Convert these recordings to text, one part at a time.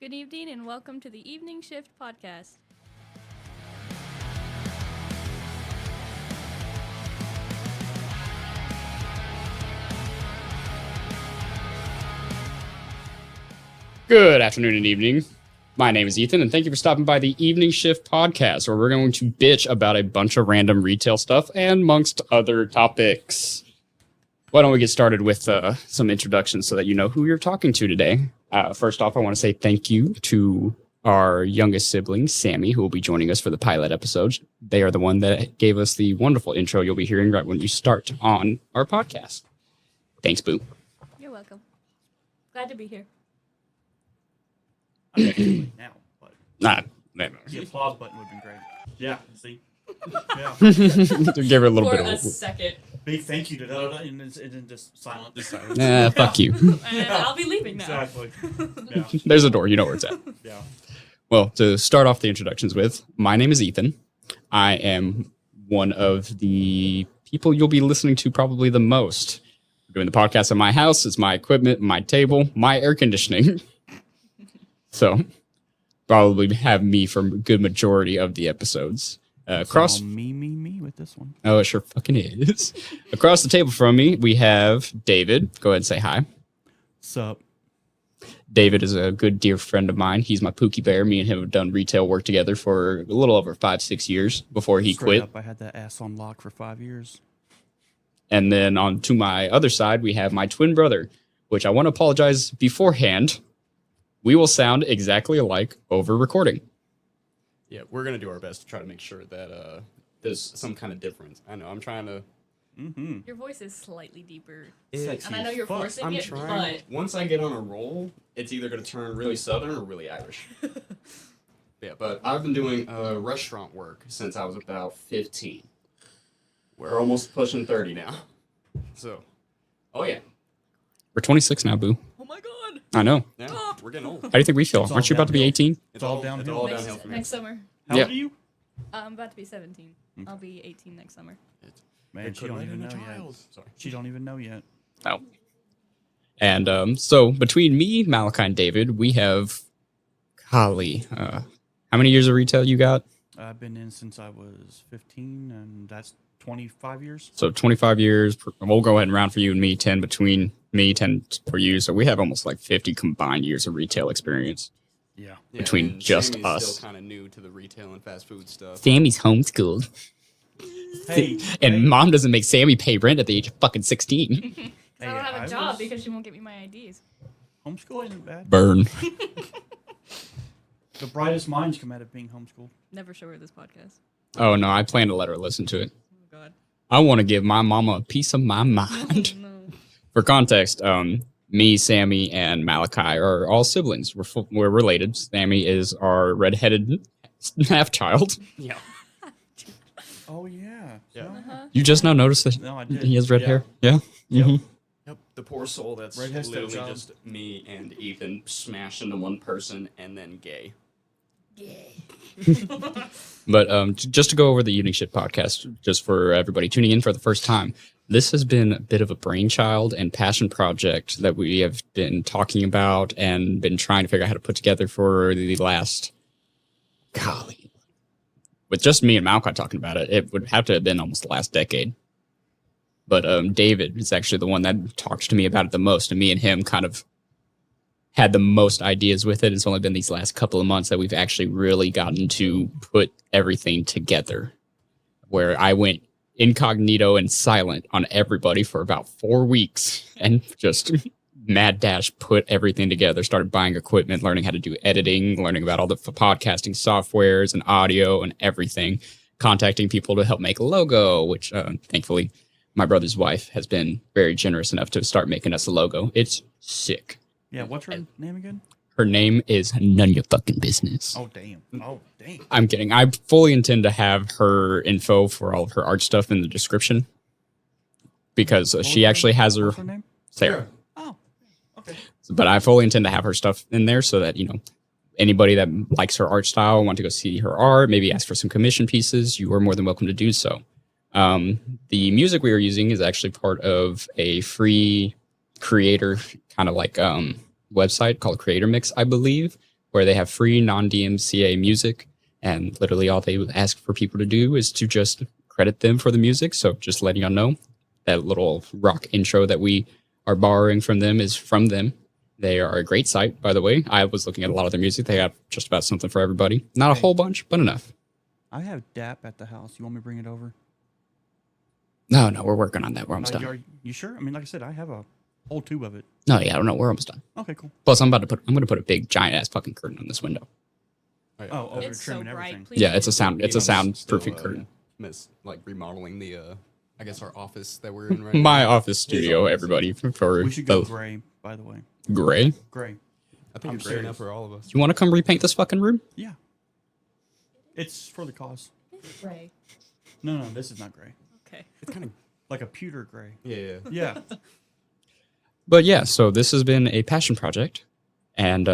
Good evening and welcome to the Evening Shift podcast. Good afternoon and evening. My name is Ethan, and thank you for stopping by the Evening Shift podcast, where we're going to bitch about a bunch of random retail stuff and amongst other topics. Why don't we get started with some introductions so that you know who you're talking to today. First off, I want to say thank you to our youngest sibling, Sammy, who will be joining us for the pilot episode. They are the one that gave us the wonderful intro you'll be hearing right when you start on our podcast. Thanks, Boo. You're welcome. Glad to be here. I can't do it now, but The applause button would be great. Yeah, see? Yeah. Give her a little For bit a of second. Big thank you to that, and then just silent. fuck you. And I'll be leaving now. Exactly. Yeah. There's a door. You know where it's at. Yeah. Well, to start off the introductions with, my name is Ethan. I am one of the people you'll be listening to probably the most. We're doing the podcast at my house. It's my equipment, my table, my air conditioning. So, probably have me for a good majority of the episodes. Across me with this one. Oh, it sure fucking is. Across the table from me, we have David. Go ahead and say hi. Sup? David is a good dear friend of mine. He's my Pookie Bear. Me and him have done retail work together for a little over 5-6 years before he Straight quit. Up, I had that ass on lock for 5 years. And then on to my other side, we have my twin brother, which I want to apologize beforehand. We will sound exactly alike over recording. Yeah, we're going to do our best to try to make sure that there's some kind of difference. I know, I'm trying to... Mm-hmm. Your voice is slightly deeper. Sexy And I know you're fuck. forcing I'm it, trying. but... Once I get on a roll, it's either going to turn really Southern or really Irish. Yeah, but I've been doing restaurant work since I was about 15. We're almost pushing 30 now. So, oh yeah. We're 26 now, Boo. Oh my god! I know. Yeah, Stop. we're getting old. How do you think we feel? It's all Aren't you about to be downhill. 18? It's all downhill. It's all Next, downhill from here. next summer. How Yeah. old are you? I'm about to be 17. I'll be 18 next summer. Man, she don't even know yet. Sorry. She don't even know yet. Oh. And so between me, Malachi, and David, we have, golly, how many years of retail you got? I've been in since I was 15, and that's 25 years. So 25 years. We'll go ahead and round for you and me, 10 between me, 10 for you. So we have almost like 50 combined years of retail experience. Yeah. Yeah, Between and just Sammy's us. still kind of new to the retail and fast food stuff. Sammy's homeschooled. Hey. And mom doesn't make Sammy pay rent at the age of fucking 16. I don't have a job because she won't get me my IDs. Homeschool isn't bad. Burn. The brightest minds come out of being homeschooled. Never show her this podcast. Oh, no, I plan to let her listen to it. Oh god. I want to give my mama a piece of my mind. No. For context, me, Sammy, and Malachi are all siblings. We're related. Sammy is our redheaded half-child. Yeah. Oh, yeah. Yeah. Uh-huh. You just now noticed that No, I did. he has red Yeah. hair? Yeah? Yep. Mhm. Yep. The poor soul that's Redhead literally stepchild. just me and Ethan smashed into one person and then gay. But just to go over the Evening Shift podcast, just for everybody tuning in for the first time, this has been a bit of a brainchild and passion project that we have been talking about and been trying to figure out how to put together for the last, golly, with just me and Malcolm talking about it, it would have to have been almost the last decade. But David is actually the one that talks to me about it the most, and me and him kind of had the most ideas with it. It's only been these last couple of months that we've actually really gotten to put everything together, where I went incognito and silent on everybody for about 4 weeks and just mad dash put everything together, started buying equipment, learning how to do editing, learning about all the podcasting softwares and audio and everything, contacting people to help make a logo, which thankfully my brother's wife has been very generous enough to start making us a logo. It's sick. Yeah, what's her name again? Her name is None Your Fucking Business. Oh, damn. Oh, damn. I'm kidding. I fully intend to have her info for all of her art stuff in the description because she actually has her What's her name? Sarah. Oh, okay. But I fully intend to have her stuff in there so that, you know, anybody that likes her art style, want to go see her art, maybe ask for some commission pieces, you are more than welcome to do so. The music we are using is actually part of a free creator kind of like website called Creator Mix, I believe, where they have free non-DMCA music, and literally all they ask for people to do is to just credit them for the music. So just letting y'all know, that little rock intro that we are borrowing from them is from them. They are a great site, by the way. I was looking at a lot of their music. They have just about something for everybody. Not a whole bunch, but enough. I have DAP at the house. You want me to bring it over? No, we're working on that. We're almost done. Are you sure? I mean, like I said, I have a whole tube of it. No, yeah, I don't know. We're almost done. Okay, cool. Plus, I'm going to put a big giant ass fucking curtain on this window. Oh, over It's the trim so and bright. everything. Please Yeah, don't it's a soundproofing curtain. Miss like remodeling the I guess our office that we're in right now. My office studio, everybody, for We should go the gray, by the way. gray. Gray. I think I'm it's great enough serious. for all of us. You want to come repaint this fucking room? Yeah. It's for the cause. Gray. No, this is not gray. Okay. It's kind of Like a pewter gray. yeah. Yeah. But yeah, so this has been a passion project, and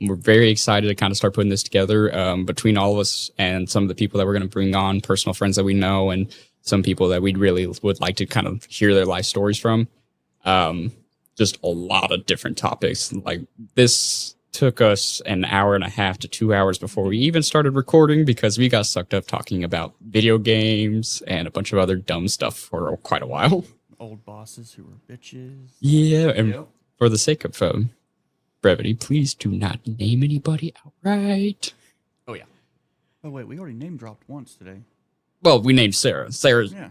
we're very excited to kind of start putting this together between all of us and some of the people that we're going to bring on, personal friends that we know, and some people that we really would like to kind of hear their life stories from. Just a lot of different topics. Like this took us an hour and a half to 2 hours before we even started recording because we got sucked up talking about video games and a bunch of other dumb stuff for quite a while. Old bosses who were bitches. Yeah, and Yep. for the sake of brevity, please do not name anybody outright. Oh yeah. Oh, wait, we already name dropped once today. Well, we named Sarah. Sarah's Yeah.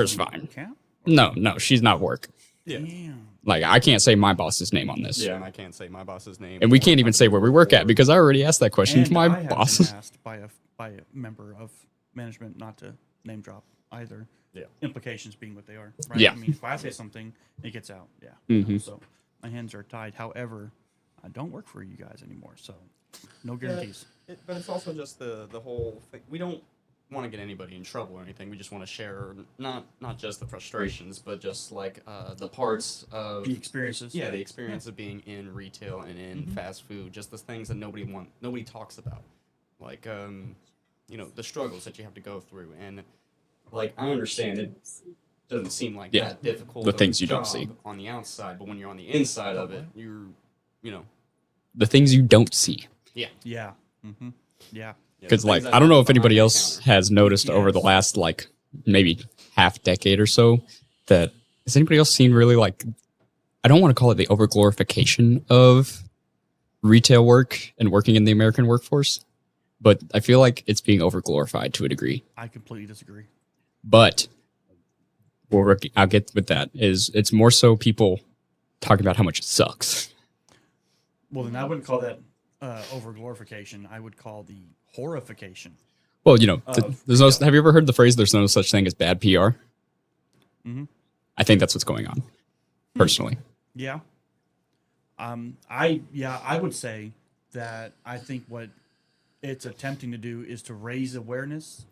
fine. Count? No, she's not work. Yeah. Damn. Like, I can't say my boss's name on this. Yeah, and I can't say my boss's name. And we can't even say where we work at because I already asked that question And to my I have boss. been asked by a member of management not to name drop either. Yeah. Implications being what they are. Right? Yeah. I mean, if I say something, it gets out. Yeah. Mhm. So my hands are tied. However, I don't work for you guys anymore, so no guarantees. But it's also just the whole thing. We don't want to get anybody in trouble or anything. We just want to share not just the frustrations, but just like the parts of The experiences. Yeah, the experience of being in retail and in fast food. Just the things that nobody talks about, like the struggles that you have to go through. And like I understand it doesn't seem like Yeah, that difficult. the of a things you don't job see. on the outside, but when you're on the inside of it, The things you don't see. Yeah. Mm-hmm. Yeah. Because, like, I don't know if anybody else has noticed over the Yes. last, like, maybe half decade or so that has anybody else seen really, like, I don't want to call it the overglorification of retail work and working in the American workforce, but I feel like it's being overglorified to a degree. I completely disagree. But I'll get with that is it's more so people talking about how much it sucks. Well, then I wouldn't call that over glorification. I would call the horrification. Well, you know, there's no. yeah. Have you ever heard the phrase "there's no such thing as bad PR"? Mhm. I think that's what's going on, personally. Yeah. I would say that I think what it's attempting to do is to raise awareness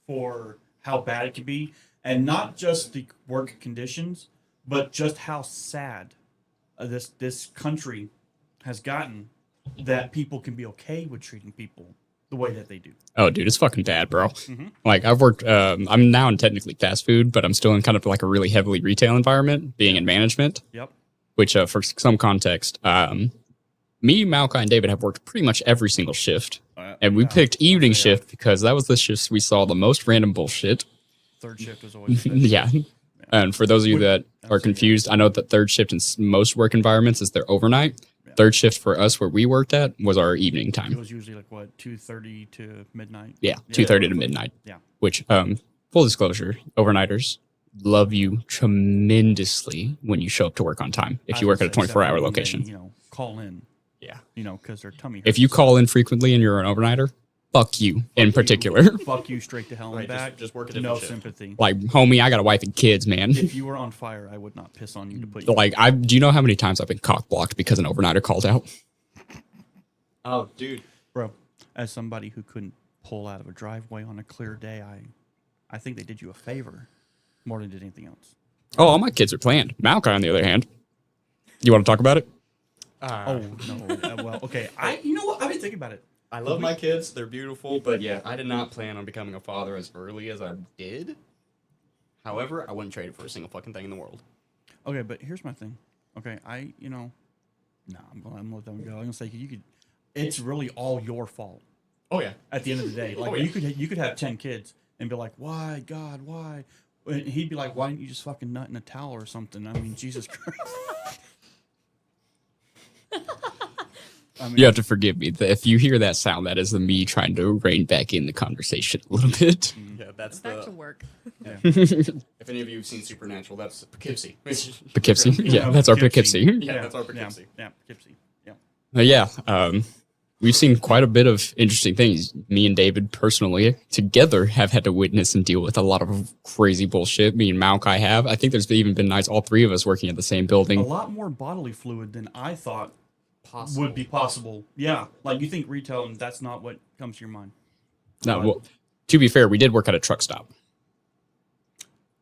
for how bad it can be, and not just the work conditions, but just how sad this country has gotten that people can be okay with treating people the way that they do. Oh, dude, it's fucking bad, bro. Mhm. Like, I've worked. I'm now in technically fast food, but I'm still in kind of like a really heavily retail environment, being in management. Yep. Which, for some context, me, Malkai, and David have worked pretty much every single shift, and we Yeah, picked evening yeah. shift because that was the shifts we saw the most random bullshit. Third shift was always the best. Yeah. And for those of you that are Absolutely. confused, I know that third shift in most work environments is their overnight. Yeah. Third shift for us, where we worked at, was our evening It time. was usually like what 2:30 to midnight. Yeah, 2:30 to midnight. Yeah. Which, full disclosure, overnighters love you tremendously when you show up to work on time. If you work at a 24-hour location. Call in. Yeah. Because their tummy hurts. If you call in frequently and you're an overnighter, fuck you in particular. fuck you straight to hell and Right, back. just work a no different shift. sympathy. Like, homie, I got a wife and kids, man. If you were on fire, I would not piss on you to put you. Like, do you know how many times I've been cock blocked because an overnighter called out? Oh, dude. Bro, as somebody who couldn't pull out of a driveway on a clear day, I think they did you a favor more than did anything else. Oh, all my kids are planned. Malachi, on the other hand, you want to talk about it? Oh no. Well, okay. You know what? I've been thinking about it. I love my kids. They're beautiful. But yeah, I did not plan on becoming a father as early as I did. However, I wouldn't trade it for a single fucking thing in the world. Okay, but here's my thing. Okay, I'm gonna let them go. I'm gonna say it's really all your fault Oh yeah. at the end of the day. Like Oh, yeah. you could have 10 kids and be like, why, God, why? And he'd be like, why didn't you just fucking nut in a towel or something? I mean, Jesus Christ. I mean, You have to forgive me. If you hear that sound, that is me trying to rein back in the conversation a little bit. Yeah, that's Back to the. work. If any of you have seen Supernatural, that's Poughkeepsie. Poughkeepsie? Yeah, that's our Poughkeepsie. Yeah, that's our Poughkeepsie. Yeah, Poughkeepsie. Yeah. We've seen quite a bit of interesting things. Me and David personally together have had to witness and deal with a lot of crazy bullshit. Me and Malachi have. I think there's even been nights all three of us working at the same A building. lot more bodily fluid than I thought Possible. would be possible. Yeah, like you think retail, and that's not what comes to your mind. No, well, to be fair, we did work at a truck stop,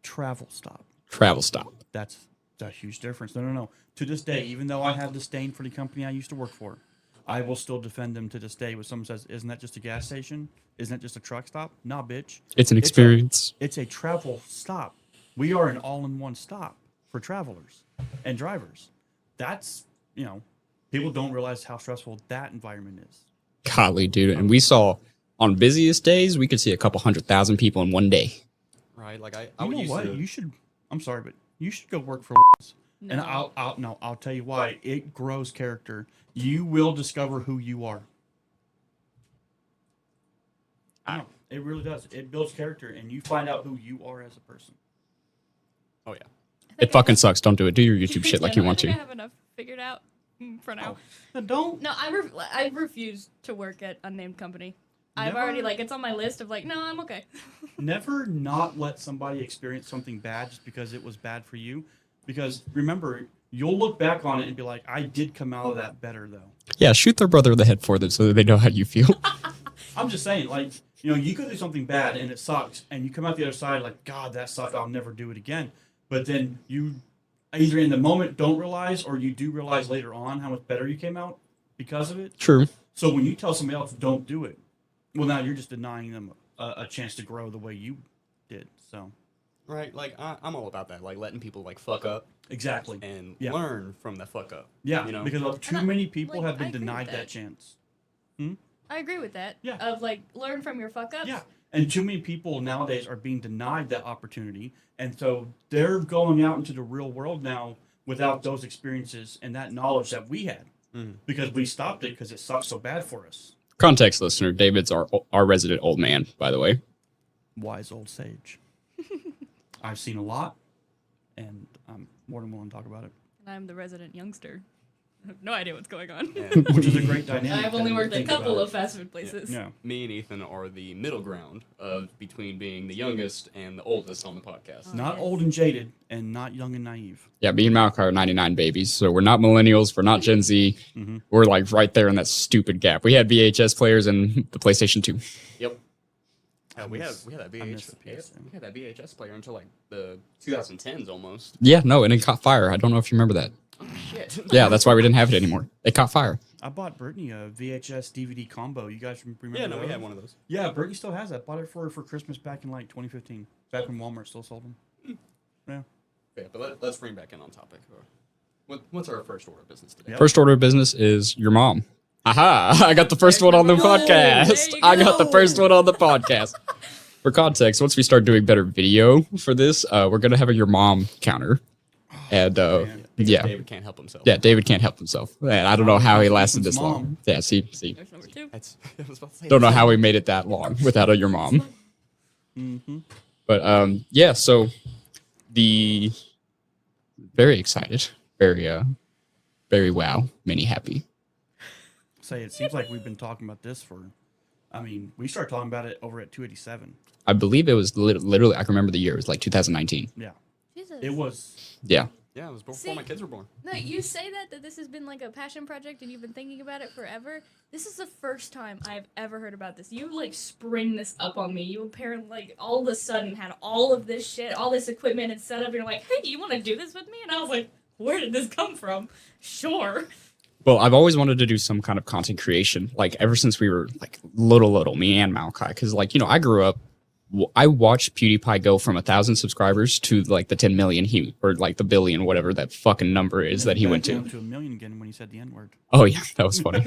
Travel stop. travel stop. That's a huge difference. No. To this day, even though I have disdain for the company I used to work for, I will still defend them to this day. When someone says, "Isn't that just a gas station? Isn't that just a truck stop?" Nah, bitch. It's an experience. It's a travel stop. We are an all-in-one stop for travelers and drivers. That's, people don't realize how stressful that environment is. Golly, dude. And we saw on busiest days, we could see a couple 100,000 people in one day. Right, like I You would know use what? to. You should. I'm sorry, but you should go work for. No. And I'll tell you why. It grows character. You will discover who you are. No, it really does. It builds character, and you find out who you are as a person. Oh yeah. It fucking sucks. Don't do it. Do your YouTube shit like you I want think to. I have enough figured out for now. No, don't. No, I refuse to work at unnamed company. I've Never- already it's on my list of no, I'm okay. Never not let somebody experience something bad just because it was bad for you. Because remember, you'll look back on it and be like, I did come out of that better, though. Yeah, shoot their brother in the head for them so that they know how you feel. I'm just saying, you could do something bad and it sucks, and you come out the other side like, God, that sucked. I'll never do it again. But then you either in the moment don't realize, or you do realize later on how much better you came out because of it. True. So when you tell somebody else don't do it, well, now you're just denying them a chance to grow the way you did. So Right, like I'm all about that, like letting people fuck up exactly. and Yeah. learn from that fuck up. Yeah, you know? because too And many people have I been agree with denied that. that chance. I agree with that. Yeah. Of learn from your fuck ups. Yeah. And too many people nowadays are being denied that opportunity. And so they're going out into the real world now without those experiences and that knowledge that we had because we stopped it because it sucked so bad for us. Context listener, David's our resident old man, by the way. Wise old sage. I've seen a lot, and I'm more than willing to talk about it. And I'm the resident youngster. I have no idea what's going on. And Which is a great dynamic. I've only then to worked a think couple about of fast food places. Yeah. me and Ethan are the middle ground of between being the youngest and the oldest on the podcast. Not yes. old and jaded, and not young and naive. Yeah, me and Malachi are 99 babies, so we're not millennials, we're not Gen Z. We're right there in that stupid gap. We had VHS players and the PlayStation 2. Yep. We had that I miss VHS. the PS2. We had that VHS player until the 2010s almost. Yeah, no, and it caught fire. I don't know if you remember that. Shit. Yeah, that's why we didn't have it anymore. It caught fire. I bought Brittany a VHS DVD combo. You guys remember? Yeah, no, we those? had one of those. Yeah, Brittany still has that. Bought it for Christmas back in 2015. Back when Walmart still sold them. Yeah. Yeah, but let's bring back in on topic. What's our first order of business today? Yep. First order of business is your mom. Aha! I got the first one on the go. podcast. There you I got the go. first one on the podcast. For context, once we start doing better video for this, we're gonna have a your mom counter, and man. yeah, David can't help himself. yeah, David can't help himself. Man, I don't know how he lasted this Mom. long. Yeah, see, There's number 2. That's. I was about to say don't know that. how we made it that long without a your mom. Mm-hmm. But yeah, so the very excited, very wow, many happy. Say, it seems like we've been talking about this for. I mean, we started talking about it over at 287. I believe it was literally. I can remember the year. It was like 2019. Yeah, Jesus. it was. Yeah. Yeah, it was before See- my kids were born. No, you say that this has been a passion project and you've been thinking about it forever. This is the first time I've ever heard about this. You spring this up on me. You apparently all of a sudden had all of this shit, all this equipment and setup. And you're like, hey, you want to do this with me? And I was like, where did this come from? Sure. Well, I've always wanted to do some kind of content creation, ever since we were little, me and Malachi, because I grew up I watched PewDiePie go from 1,000 subscribers to like the 10 million or like the billion, whatever that fucking number is that he went Down to. to 1 million again when he said the N-word. Oh yeah, that was funny.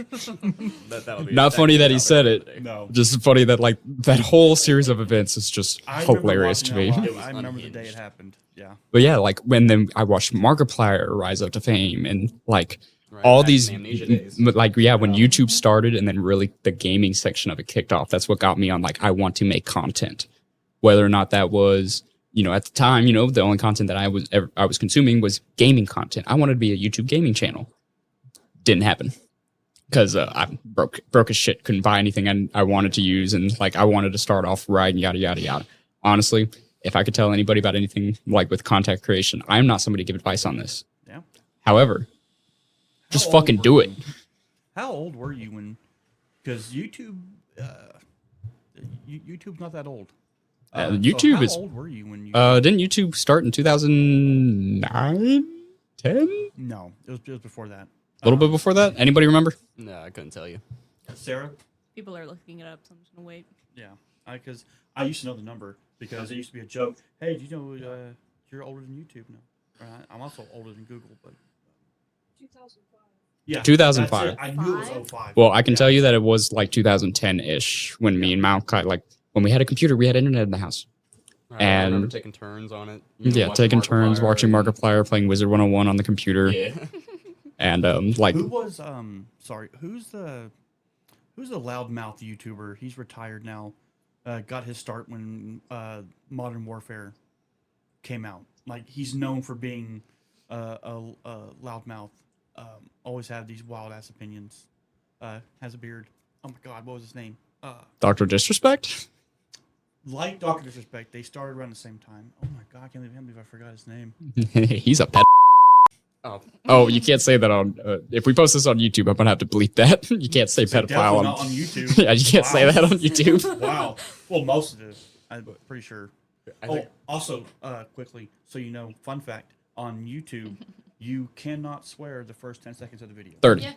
That'll be Not funny that he said topic it. of the day. No. Just funny that like that whole series of events is just hilarious to me. It was I remember the day it unhinged. happened. Yeah. But yeah, like when then I watched Markiplier rise up to fame and like Right, all back these in the Amnesia days. like yeah, when YouTube started and then really the gaming section of it kicked off, that's what got me on like I want to make content. Whether or not that was, at the time, the only content that I was consuming was gaming content. I wanted to be a YouTube gaming channel. Didn't happen because I broke as shit. Couldn't buy anything I wanted to use, and like I wanted to start off right and yada yada yada. Honestly, if I could tell anybody about anything like with content creation, I'm not somebody to give advice on this. Yeah. However, just How old fucking were do it. you? How old were you when? Because YouTube's not that old. YouTube how is. old were you when you? Didn't YouTube start in 2009, 10? No, it was before that. A little bit before that. Anybody remember? No, I couldn't tell you. Sarah. People are looking it up, so I'm just gonna wait. Yeah, because I used to know the number because it used to be a joke. Hey, do you know you're older than YouTube now? I'm also older than Google, but 2005. yeah, 2005. that's it. I knew it was 05. Well, I can Yeah. tell you that it was like 2010-ish when me and Malachi, like when we had a computer, we had internet in the house. I And- remember taking turns on it. Yeah, taking turns watching Markiplier, playing Wizard 101 on the computer, Yeah. and like Who was sorry? Who's the loudmouth YouTuber? He's retired now. Got his start when Modern Warfare came out. Like he's known for being a loudmouth. Always have these wild ass opinions. Has a beard. Oh my god, what was his name? Dr. Disrespect. Like Doctor Disrespect, they started around the same time. Oh my god, I can't believe I forgot his name. He's a pet. Oh, Oh, you can't say that on. If we post this on YouTube, I'm gonna have to bleep that. You can't say Definitely pedophile not on. on YouTube. Yeah, you can't say Wow. that on YouTube. Wow. Well, most of it, I'm pretty sure. I Oh, think, also, quickly, so you know, fun fact: on YouTube, you cannot swear the first 10 seconds of the video. 30. Yeah.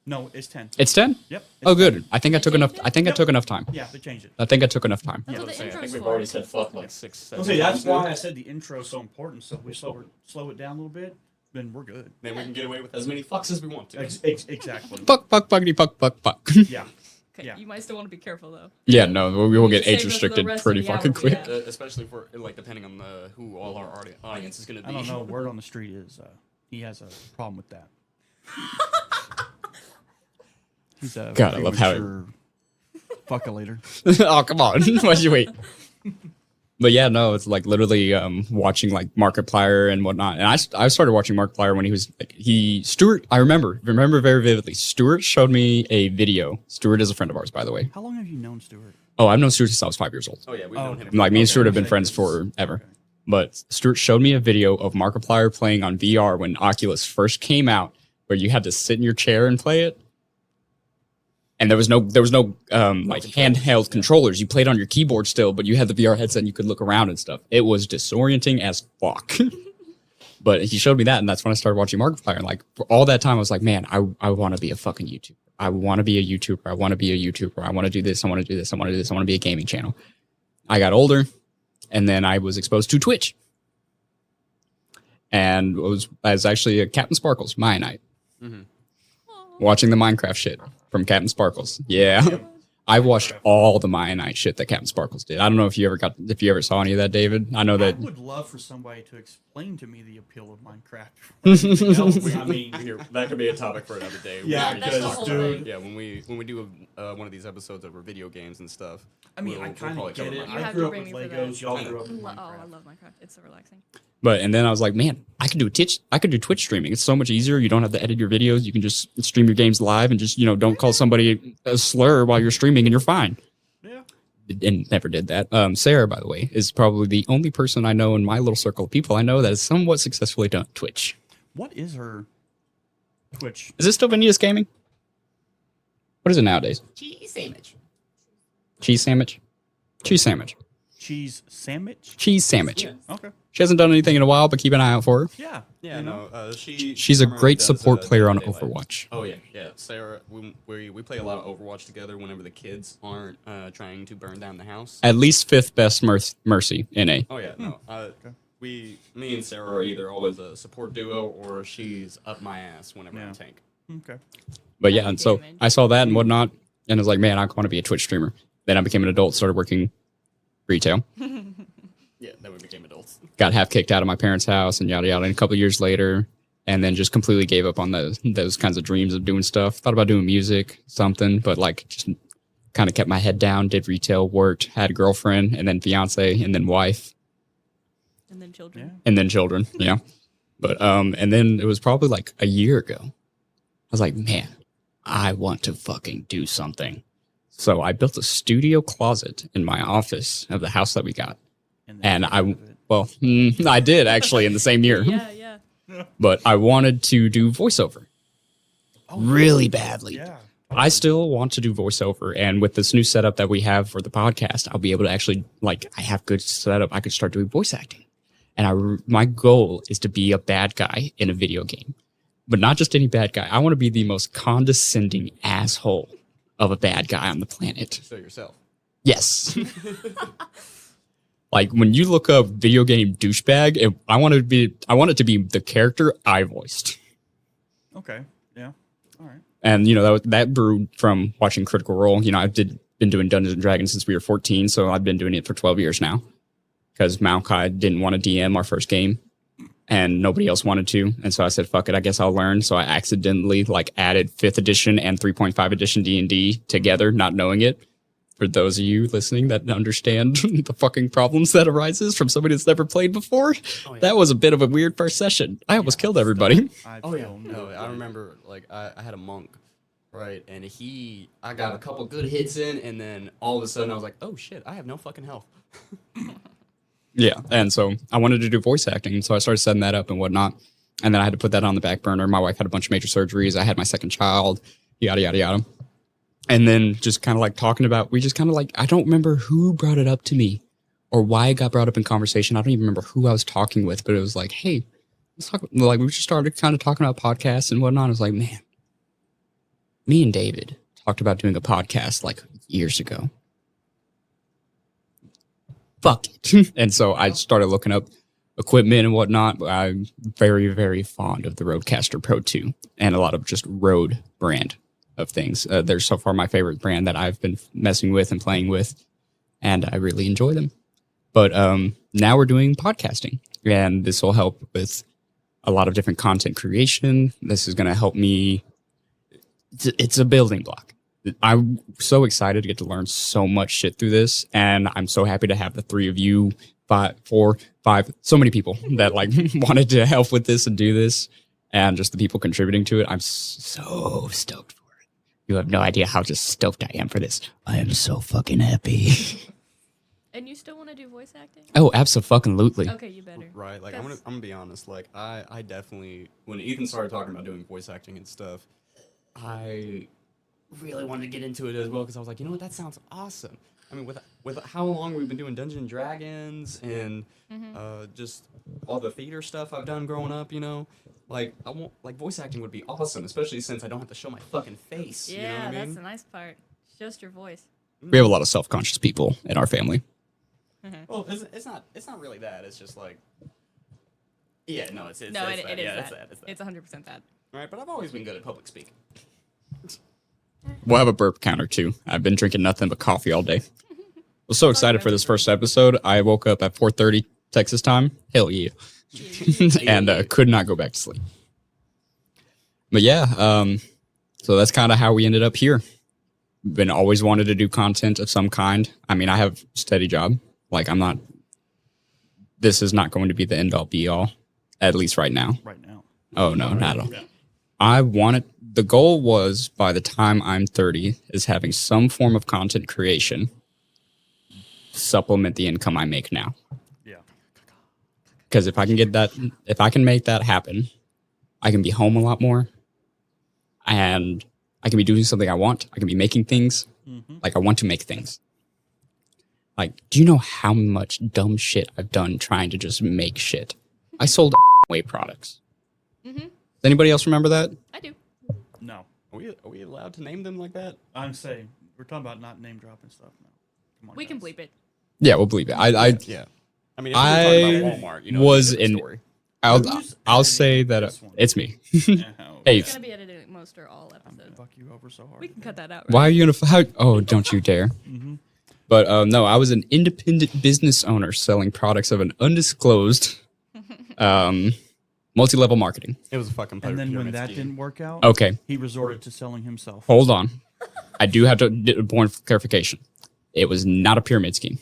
No, it's 10. It's 10. Yep. it's Oh, 10. good. I think I took enough. I think I Yep. took enough time. Yeah, they changed it. I think I took enough time. That's Yeah, what the I intro's think we've for. already said fuck like 6, 7 Okay, that's times now. why I said the intro is so important. So if we slow it down a little bit, then we're good. Then we can get away with as many fucks as we want to. Exactly. Fuck, buggity, fuck. Yeah. Okay, Yeah. you might still want to be careful though. Yeah, no, we will get Save age us restricted the rest pretty of the fucking hour, quick. yeah. Especially for like depending on who all our audience is going to be. I don't know. Word on the street is he has a problem with that. He's a God, I love how it- premature fucker later. Oh, come on. Why'd you wait? But yeah, no, it's like literally watching like Markiplier and whatnot. And I started watching Markiplier when he was like Stuart. I remember very vividly. Stuart showed me a video. Stuart is a friend of ours, by the way. How long have you known Stuart? Oh, I've known Stuart since I was 5 years old. Oh yeah, we've Oh, known him. okay. Like me and Okay, Stuart have been okay, friends 'cause- forever. okay. But Stuart showed me a video of Markiplier playing on VR when Oculus first came out, where you had to sit in your chair and play it. And there was no like handheld controllers. You played on your keyboard still, but you had the VR headset and you could look around and stuff. It was disorienting as fuck. But he showed me that, and that's when I started watching Markiplier. And like for all that time, I was like, man, I want to be a fucking YouTuber. I want to be a YouTuber. I want to be a YouTuber. I want to do this. I want to do this. I want to do this. I want to be a gaming channel. I got older, and then I was exposed to Twitch. And I was actually a Captain Sparkles, Maya Knight. Watching the Minecraft shit from Captain Sparkles. Yeah. I watched all the Maya Knight shit that Captain Sparkles did. I don't know if you ever saw any of that, David. I know I that would love for somebody to explain to me the appeal of Minecraft. I mean, That could be a topic for another day. yeah, Yeah, that's the because whole dude, thing. Yeah, when we do one of these episodes over video games and stuff. I mean, we'll I kind probably of get cover it. Minecraft. You I have grew to up bring with me for Legos. that. Y'all grew up with Oh, I Minecraft. love Minecraft. It's so relaxing. But and then I was like, man, I could do Twitch streaming. It's so much easier. You don't have to edit your videos. You can just stream your games live and just, don't call somebody a slur while you're streaming and you're fine. Yeah. And never did that. Sarah, by the way, is probably the only person I know in my little circle of people I know that has somewhat successfully done Twitch. What is her Twitch? Is it still Vanitas Gaming? What is it nowadays? Cheese sandwich. Cheese sandwich? Cheese sandwich. cheese sandwich. Cheese sandwich. Yeah. Okay. She hasn't done anything in a while, but keep an eye out for her. Yeah. Yeah, you know? no, She's a primarily great does, support player on Dead by Daylight. Overwatch. Oh yeah, yeah. Sarah, we play a lot of Overwatch together whenever the kids aren't trying to burn down the house. At least 5th best Mercy NA. Oh yeah, no. Me and Sarah are either always a support duo or she's up my ass whenever Yeah. I tank. Okay. But yeah, Happy and so damage. I saw that and whatnot, and I was like, man, I want to be a Twitch streamer. Then I became an adult, started working retail, Yeah, then we became adults. got half kicked out of my parents' house and yada yada. And a couple of years later, and then just completely gave up on those kinds of dreams of doing stuff. Thought about doing music, something, but like just kind of kept my head down, did retail, worked, had a girlfriend, and then fiance, and then wife, And then children. Yeah. and then children. Yeah. But and then it was probably like a year ago. I was like, man, I want to fucking do something. So I built a studio closet in my office of the house that we got. And I did actually in the same year. Yeah, yeah. But I wanted to do voiceover really badly. Yeah. I still want to do voiceover, and with this new setup that we have for the podcast, I'll be able to actually, like, I have good setup. I could start doing voice acting, and my goal is to be a bad guy in a video game, but not just any bad guy. I want to be the most condescending asshole of a bad guy on the planet. So yourself. Yes. Like when you look up video game douchebag, I want it to be the character I voiced. Okay. Yeah. All right. And, you know, that brewed from watching Critical Role. You know, I've been doing Dungeons & Dragons since we were 14, so I've been doing it for 12 years now. Because Maokai didn't want to DM our first game, and nobody else wanted to. And so I said, fuck it, I guess I'll learn. So I accidentally, like, added 5th edition and 3.5 edition D&D together, not knowing it. For those of you listening that understand the fucking problems that arises from somebody that's never played before, that was a bit of a weird first session. I almost killed everybody. Oh yeah, no, I remember like I had a monk, right, and I got a couple good hits in, and then all of a sudden I was like, oh shit, I have no fucking health. Yeah, and so I wanted to do voice acting, so I started setting that up and whatnot, and then I had to put that on the back burner. My wife had a bunch of major surgeries. I had my second child, yada yada yada, and then just kind of like talking about, we just kind of like, I don't remember who brought it up to me or why it got brought up in conversation. I don't even remember who I was talking with, but it was like, hey, let's talk. Like we just started kind of talking about podcasts and whatnot. I was like, man, me and David talked about doing a podcast like years ago. Fuck it. And so I started looking up equipment and whatnot. I'm very, very fond of the Rodecaster Pro 2 and a lot of just Rode brand of things. They're so far my favorite brand that I've been messing with and playing with, and I really enjoy them. But now we're doing podcasting, and this will help with a lot of different content creation. This is going to help me. It's a building block. I'm so excited to get to learn so much shit through this, and I'm so happy to have the three of you, 5, 4, 5, so many people that like wanted to help with this and do this, and just the people contributing to it. I'm so stoked for it. You have no idea how just stoked I am for this. I am so fucking happy. And you still want to do voice acting? Oh, absolutely. Okay, you better. Right, like I'm 'Cause- gonna be honest, like I definitely, when Ethan started talking about doing voice acting and stuff, I really wanted to get into it as well, because I was like, you know what, that sounds awesome. I mean, with how long we've been doing Dungeons and Dragons and just all the theater stuff I've done growing up, you know, like I want, like voice acting would be awesome, especially since I don't have to show my fucking face. Yeah, you know what I mean? that's the nice part. Just your voice. We have a lot of self-conscious people in our family. Well, it's not really that. It's just like, yeah, no, it's No, it's it that. is Yeah, that. it's that. It's 100% that. Right, but I've always been good at public speaking. We'll have a burp counter too. I've been drinking nothing but coffee all day. I was so excited for this first episode. I woke up at 4:30 Texas time. Hell yeah. And could not go back to sleep. But yeah, so that's kind of how we ended up here. Been always wanted to do content of some kind. I mean, I have a steady job. Like this is not going to be the end all be all, at least right now. Right now. Oh no, not at all. The goal was by the time I'm 30 is having some form of content creation supplement the income I make now. Yeah. Because if I can make that happen, I can be home a lot more, and I can be doing something I want. I can be making things like I want to make things. Like, do you know how much dumb shit I've done trying to just make shit? I sold whey products. Mm-hmm. Does anybody else remember that? I do. No. Are we allowed to name them like that? I'm saying we're talking about not name dropping stuff now. Come on, We can guys. bleep it. Yeah, we'll believe it. Yeah. I mean, if we're talking about Walmart, was it's a different in- story. Who's I'll editing say that this one? it's me. Yeah, Hey, It's gonna be edited most or all I'm gonna episodes. fuck you over so hard. We can cut that out. why are you gonna? Oh, don't you dare! Mm-hmm. But no, I was an independent business owner selling products of an undisclosed multi-level marketing. It was a fucking And then when pyramid that scheme. didn't work out, Okay, he resorted to selling himself. hold on. I do have to do a point of clarification. It was not a pyramid scheme.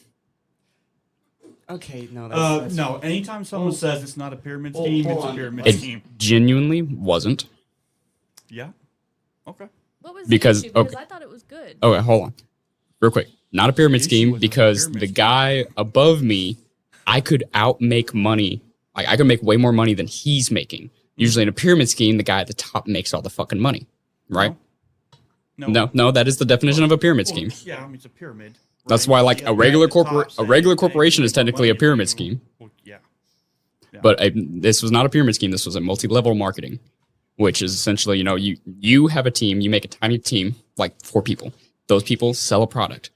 Okay, no, that's No, anytime someone says it's not a pyramid Hold- scheme, hold it's a on. pyramid It scheme. genuinely wasn't. Yeah. Okay. What was Because- the issue? Because okay. I thought it was good. Oh, wait, hold on. Real quick. Not a pyramid The issue scheme was because not a pyramid the scheme. guy above me, I could outmake money. I could make way more money than he's making. Usually in a pyramid scheme, the guy at the top makes all the fucking money, right? No, that is the definition of a pyramid Well, scheme. Yeah, I mean, it's a pyramid. That's right? why, like, The a guy regular at the top a regular saying, corporation "Hey, is make more technically a money pyramid than scheme. you." Well, yeah. But this was not a pyramid scheme. This was a multi-level marketing, which is essentially, you have a team, you make a tiny team, like 4 people. Those people sell a product.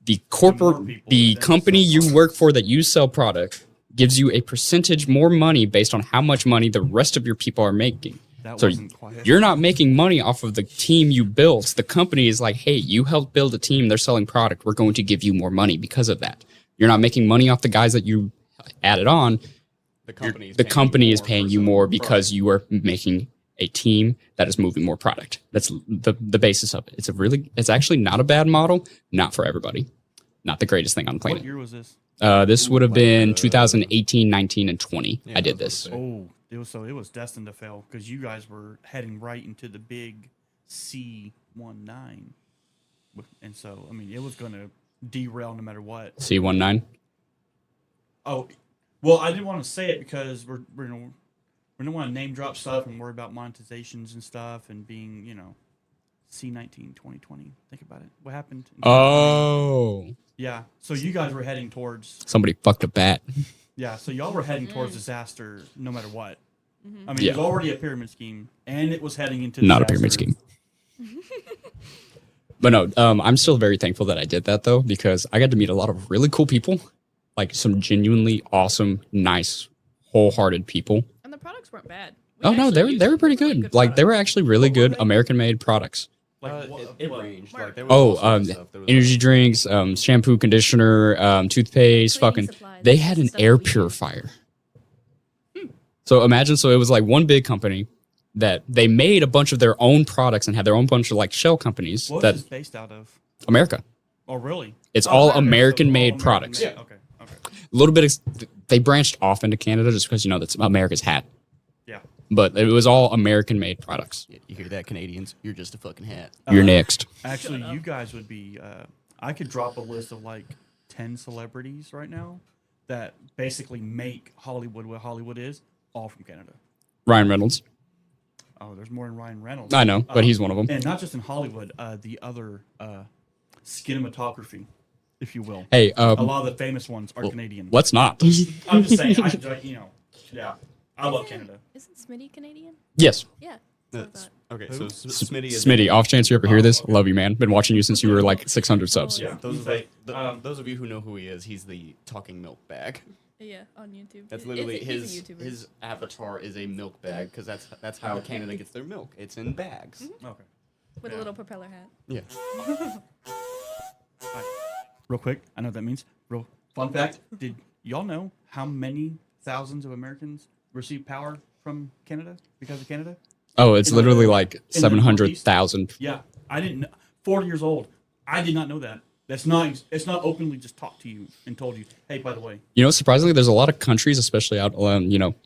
The more people the then company sell you product. work for that you sell product gives you a percentage more money based on how much money the rest of your people are making. That So wasn't quite. you're not making money off of the team you built. The company is like, hey, you helped build a team. They're selling product. We're going to give you more money because of that. You're not making money off the guys that you added on. the company is The paying company is for paying you selling more product. because you are making a team that is moving more product. That's the basis of it. It's actually not a bad model. Not for everybody. Not the greatest thing on the What planet. year was this? This would have Like, been 2018, 19, and 20. Yeah, I did I was this. gonna Oh, it was destined to fail because you guys were heading right into the big C19, and so I mean it was going to derail no matter what. C19. Oh, well, I didn't want to say it because we don't want to name drop stuff and worry about monetizations and stuff and being C19 2020. Think about it. What happened? in 2020? Oh. Yeah. So you guys were heading towards. Somebody fucked a bat. Yeah. So y'all were heading towards disaster no matter what. Mm-hmm. I mean, Yeah. it was already a pyramid scheme, and it was heading into Not a disaster. pyramid scheme. But no, I'm still very thankful that I did that though, because I got to meet a lot of really cool people, like some genuinely awesome, nice, wholehearted people. And the products weren't bad. Oh no, they were pretty good. Like they were actually really What were good they? American-made products. Like what? it what- ranged. Mark. Like, there was Oh, all sorts of stuff. There was energy drinks, shampoo, conditioner, toothpaste, Cleaning fucking. supplies, They had an stuff air we use. purifier. So imagine, so it was like one big company that they made a bunch of their own products and had their own bunch of like shell companies What that is this based out of? America. Oh, really? It's Oh, all okay, so American-made all products. American-made. Okay. A little bit of, they branched off into Canada just because that's America's hat. Yeah. But it was all American-made products. Yeah, you hear that, Canadians? You're just a fucking hat. You're Uh, next. Actually, you guys would be. I could drop a list of like 10 celebrities right now that basically make Hollywood what Hollywood is, all from Canada. Ryan Reynolds. Oh, there's more than Ryan Reynolds. I know, but he's one of them. And not just in Hollywood, the other cinematography, if you will. Hey, A lot of the famous ones are Canadian. let's not. I'm just saying, yeah, I love Canada. Isn't Smitty Canadian? yes. Yeah. that's what I That's, thought. okay, Who? so Smitty is Smitty, off chance you ever hear this, okay. love you, man. Been watching you since you were like 600 subs. Yeah. Those of you who know who he is, he's the talking milk bag. Yeah, on YouTube. That's It- literally he's a YouTuber. his avatar is a milk bag because that's how Canada gets their milk. It's in bags. Okay. with yeah. a little propeller hat. Yeah. Real quick, I know what that means. Real fun fact: did y'all know how many thousands of Americans receive power from Canada because of Canada? Oh, it's In the- literally like in the 700,000. Yeah, I didn't. Know. 40 years old. I did not know that. That's not. It's not openly just talked to you and told you. Hey, by the way. You know, surprisingly, there's a lot of countries, especially out,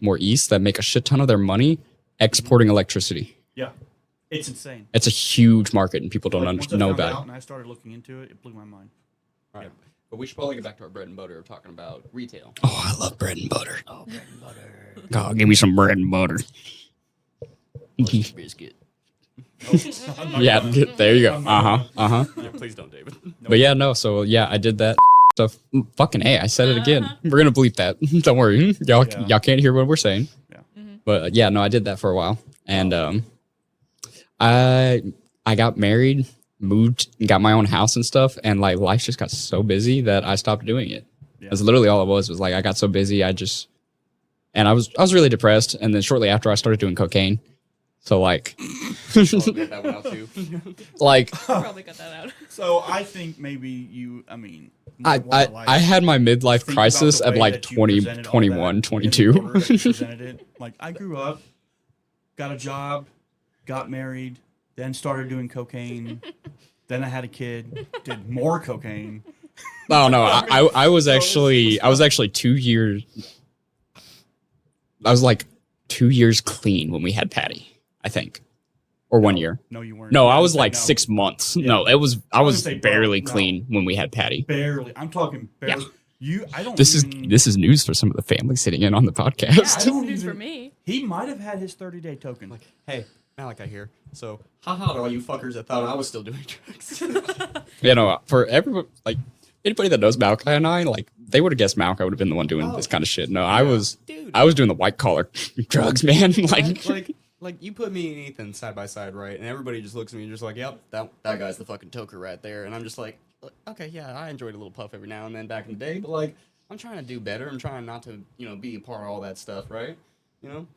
more east, that make a shit ton of their money exporting electricity. Yeah, it's insane. It's a huge market, and people don't Like, once I know found about out it. and I started looking into it, it blew my mind. All right. But we should probably get back to our bread and butter of talking about retail. Oh, I love bread and butter. Oh, bread and butter. God, give me some bread and butter. Biscuit. Yeah, there you go. Uh huh. Yeah, please don't, David. But yeah, no. So yeah, I did that. stuff. Fucking A, I said it again. Uh-huh. We're gonna bleep that. Don't worry, y'all Yeah. y'all can't hear what we're saying. Yeah. But yeah, no, I did that for a while, and I got married, moved, and got my own house and stuff, and like life just got so busy that I stopped doing it. Yeah. That's literally all it was like I got so busy, I was really depressed, and then shortly after I started doing cocaine. So like, I'll get that one out too. like Probably cut that out. So I think maybe you. I mean, I had my midlife think crisis about at the way like that you 20, presented all 21, that 22. in the order that you presented it. Like I grew up, got a job, got married, then started doing cocaine. Then I had a kid, did more cocaine. Oh no, I was actually 2 years. I was like 2 years clean when we had Patty, I think, or 1 year. No, you weren't. No, I would was say like no. 6 months. Yeah. No, I was gonna say, bro, barely no. clean when we had Patty. Barely. I'm talking barely. I don't. This even, is news for some of the family sitting in on the Yeah, I podcast. don't News for even- me. He might have had his 30-day token. Like, hey, Malachi here. So, haha to all you fuckers that thought I was still doing drugs. You know, for everyone, like anybody that knows Malachi and I, like they would have guessed Malachi would have been the one doing this kind of shit. No, I was Dude. doing the white collar drugs, man. Like you put me and Ethan side by side, right? And everybody just looks at me and just like, yep, that guy's the fucking toker right there. And I'm just like, okay, yeah, I enjoyed a little puff every now and then back in the day, but like, I'm trying to do better. I'm trying not to, be a part of all that stuff, right?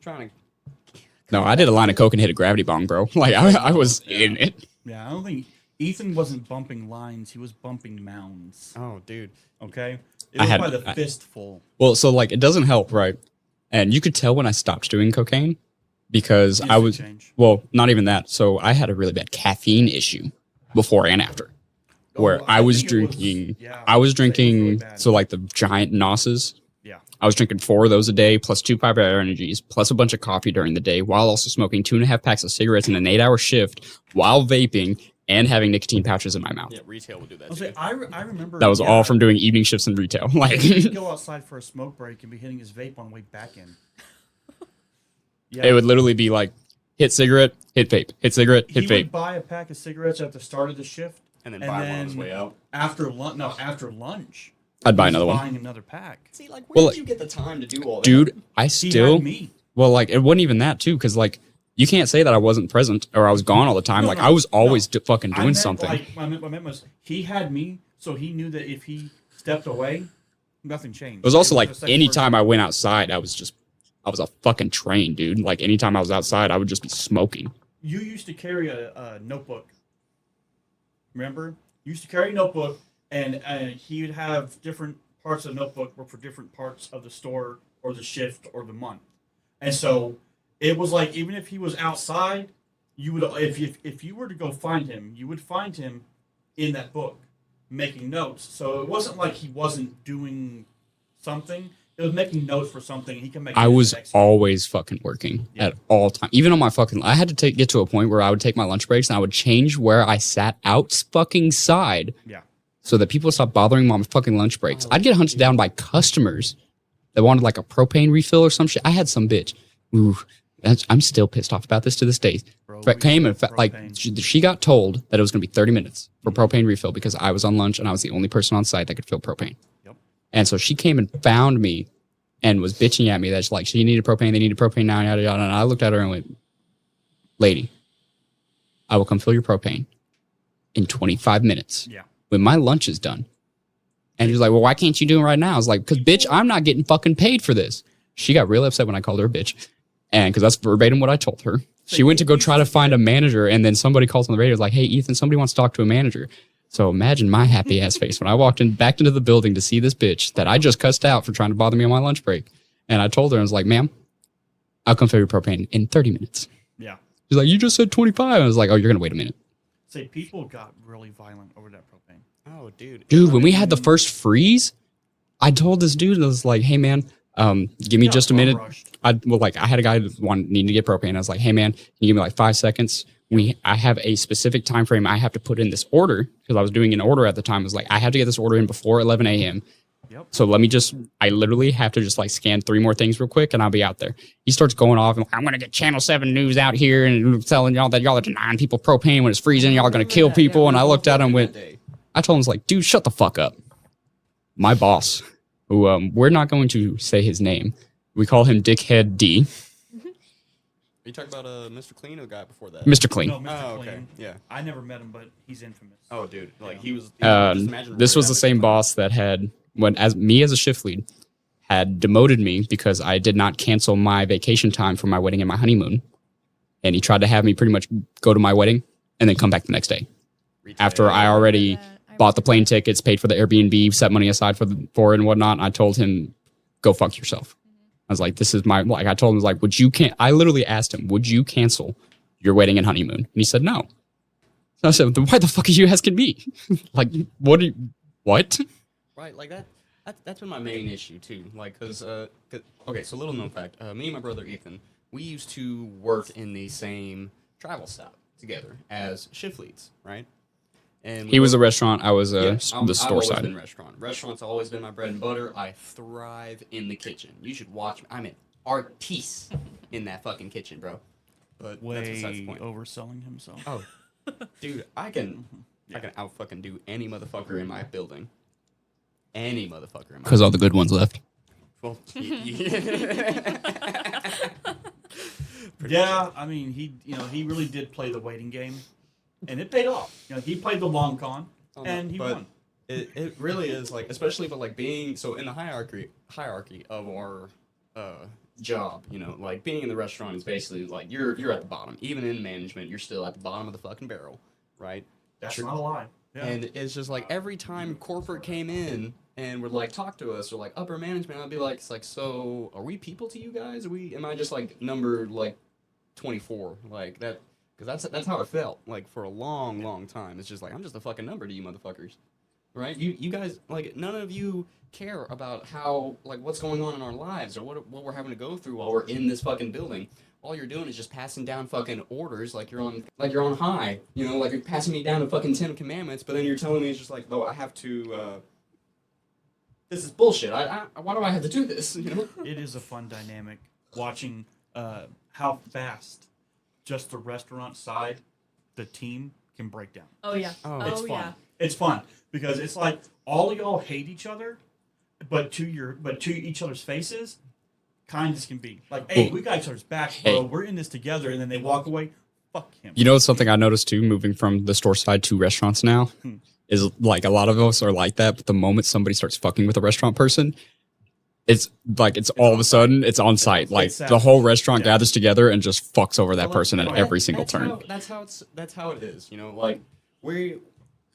Trying to. No, I did a line of coke and hit a gravity bong, bro. Like I was in it. Yeah, I don't think Ethan wasn't bumping lines. He was bumping mounds. Oh, dude. Okay, it I was had- by the I- fistful. Well, so like it doesn't help, right? And you could tell when I stopped doing cocaine because I Instant was change. well, not even that. So I had a really bad caffeine issue before and after, where Oh, I was think it was- drinking. yeah, I was I'd say it really drinking bad. so like the giant Nosses. Yeah. I was drinking 4 of those a day, plus 2 Fiber Energies, plus a bunch of coffee during the day, while also smoking 2.5 packs of cigarettes in an 8-hour shift, while vaping and having nicotine pouches in my mouth. Yeah, retail would do that I'll too. say, I remember That was yeah, all from doing evening shifts in retail. Like, He'd go outside for a smoke break and be hitting his vape on the way back in. Yeah, it would literally be like hit cigarette, hit vape, hit cigarette, he hit would vape. buy a pack of cigarettes at the start of the shift, and then and buy one on then his way out. after lunch. No, after lunch, I'd buy he was another one. Buying another pack. See, like, where Well, did you get the time to do all that? Dude, I He still, had me. well, like, it wasn't even that too, because like, you can't say that I wasn't present or I was gone all the time. No, like, no, I was always no. fucking I doing meant, something. Like, what I meant was he had me, so he knew that if he stepped away, nothing changed. It was also like, just like anytime I went outside, I was a fucking train, dude. Like, anytime I was outside, I would just be smoking. You used to carry a notebook. Remember? You used to carry a notebook, and he would have different parts of the notebook were for different parts of the store or the shift or the month. And so it was like, even if he was outside, you would if you were to go find him, you would find him in that book making notes. So it wasn't like he wasn't doing something. It was making notes for something. He can make. I notes was next day. always fucking working at all time. Even on my fucking, I had to get to a point where I would take my lunch breaks and I would change where I sat out fucking side Yeah. so that people stopped bothering my fucking lunch breaks. I'd get hunted down by customers that wanted like a propane refill or some shit. I had some bitch. Ooh, I'm still pissed off about this to this day. Bro, But we came and love like propane. she got told that it was going to be 30 minutes for propane refill because I was on lunch and I was the only person on site that could fill propane. Yep. And so she came and found me and was bitching at me that like she needed propane, they needed propane now, yada yada. And I looked at her and went, "Lady, I will come fill your propane in 25 minutes Yeah. when my lunch is done." And she was like, "Well, why can't you do it right now?" I was like, "Because bitch, I'm not getting fucking paid for this." She got real upset when I called her a bitch, and because that's verbatim what I told her. She went to go try to find a manager, and then somebody calls on the radio, was like, "Hey, Ethan, somebody wants to talk to a manager." So imagine my happy ass face when I walked back into the building to see this bitch that I just cussed out for trying to bother me on my lunch break. And I told her, I was like, "Ma'am, I'll come fill your propane in 30 minutes. Yeah. She's like, "You just said 25. I was like, "Oh, you're going to wait a minute." Say people got really violent over that propane. Oh, dude. Dude, when we had the first freeze, I told this dude, I was like, "Hey, man, give me Yeah, just a minute." rushed. I had a guy that needed to get propane. I was like, "Hey, man, can you give me like 5 seconds? I have a specific time frame I have to put in this order," because I was doing an order at the time. I was like, "I have to get this order in before 11 a.m. Yep. So I literally have to just like scan 3 more things real quick and I'll be out there." He starts going off and, "I'm going to get Channel 7 News out here and telling y'all that y'all are denying people propane when it's freezing. Y'all are going to kill people." And I looked at him and went, I told him, I was like, "Dude, shut the fuck up." my boss, who we're not going to say his name. We call him Dickhead D. Are you talking about Mr. Clean or the guy before that? Mr. Clean. No, Mr. Oh, Clean. okay. Yeah. I never met him, but he's infamous. Oh, dude. Like, Yeah. he was... just imagine This where was that the Mr. same Clean- boss that had, as a shift lead, had demoted me because I did not cancel my vacation time for my wedding and my honeymoon. And he tried to have me pretty much go to my wedding and then come back the next day. After I already bought the plane tickets, paid for the Airbnb, set money aside for it and whatnot, I told him, go fuck yourself. I was like, this is my, like, I told him, like, I literally asked him, would you cancel your wedding and honeymoon? And he said, no. So I said, why the fuck are you asking me? Like, what? Right, like that's been my main issue too. Like, okay, so little known fact, me and my brother Ethan, we used to work in the same travel stop together as shift leads, right? And He was a restaurant, I was yeah, the I've store always side. been restaurant. Restaurant's always been my bread and butter. I thrive in the kitchen. You should watch me. I'm an artiste in that fucking kitchen, bro. But that's besides the Way point. overselling himself. Oh, dude, I can out fucking do any motherfucker in my building. Any motherfucker in my Because all the good ones left. well, Yeah, I mean, he really did play the waiting game, and it paid off. He played the long con, and he won. It really is like, especially but like being so in the hierarchy of our job, like being in the restaurant is basically like you're at the bottom. Even in management, you're still at the bottom of the fucking barrel, right? That's not a lie. Yeah. And it's just like every time corporate came in and would like talk to us or like upper management, I'd be like, it's like, so are we people to you guys? Am I just like number like 24 like that? Because that's how it felt like for a long time. It's just like I'm just a fucking number to you motherfuckers, right? You guys like none of you care about how like what's going on in our lives or what we're having to go through while we're in this fucking building. All you're doing is just passing down fucking orders like you're on high, like you're passing me down the fucking 10 commandments, but then you're telling me it's just like, oh, I have to, this is bullshit. Why do I have to do this? It is a fun dynamic watching how fast just the restaurant side, the team can break down. Oh yeah. It's fun. Yeah. It's fun because it's like all of y'all hate each other, but to each other's faces, kind as can be. Like, hey, we got each other's back, bro. Hey. We're in this together, and then they walk away. Fuck him. You know something I noticed too, moving from the store side to restaurants now, is like a lot of us are like that, but the moment somebody starts fucking with a restaurant person, it's all of a sudden it's on site. Like the whole restaurant gathers together and just fucks over that person at every single turn. That's how it is. Like we're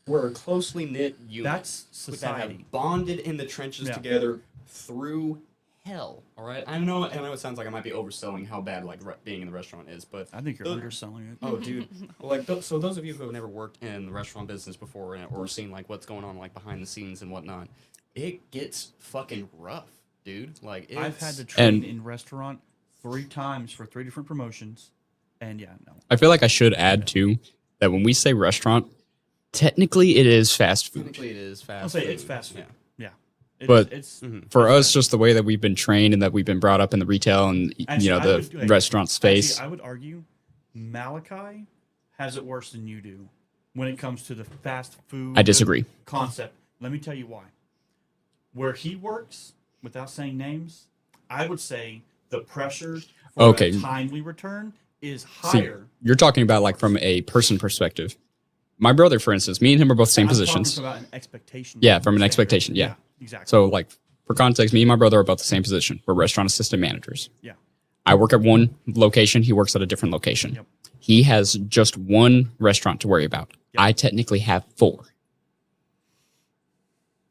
a closely knit unit. That's that society. have bonded in the trenches together through hell. All right. I know it sounds like I might be overselling how bad like being in the restaurant is, but I think you're underselling it. oh, dude. Well, like so those of you who have never worked in the restaurant business before or seen like what's going on like behind the scenes and whatnot, it gets fucking rough, dude. Like I've had to train in restaurant 3 times for 3 different promotions, and yeah, no. I feel like I should add too that when we say restaurant, technically it is fast food. Technically, it is fast. I'll say food. it's fast food. Yeah. But it's For us, just the way that we've been trained and that we've been brought up in the retail and Actually, I the would- restaurant space. Actually, I would argue Malachi has it worse than you do when it comes to the fast food. I disagree. Concept. Let me tell you why. Where he works, without saying names, I would say the pressure for a timely return is See, higher. you're talking about like from a person perspective. My brother, for instance, me and him are both same I'm positions. talking about an expectation. Yeah, from an standard. expectation, yeah. Exactly. So, like, for context, me and my brother are both the same position. We're restaurant assistant managers. Yeah. I work at one location. He works at a different location. Yep. He has just one restaurant to worry about. Yep. I technically have 4.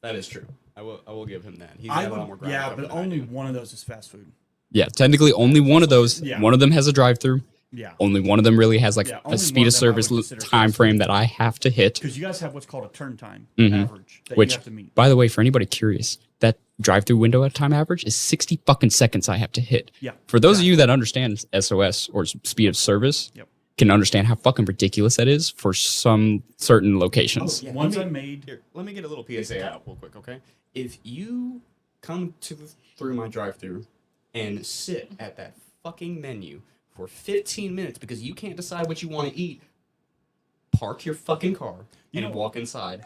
That is true. I will give him that. He's I got a would, lot more ground yeah, to cover but than I only do. one of those is fast food. Yeah, technically only one of those. Yeah. One of them has a drive-through. Yeah. Only one of them really has like Yeah, a only speed one of of them I would service consider time fast frame that I have to hit. Because you guys have what's called a turn time Mhm. average that Which, you have to meet. by the way, for anybody curious, that drive-through window at time average is 60 fucking seconds I have to hit. Yeah. For those of you that understand SOS or speed of service, Yep. can understand how fucking ridiculous that is for some certain locations. Oh, once I made Here, let me get a little PSA out real quick, okay? If you come through my drive-through and sit at that fucking menu for 15 minutes because you can't decide what you want to eat, park your fucking car and know- walk inside.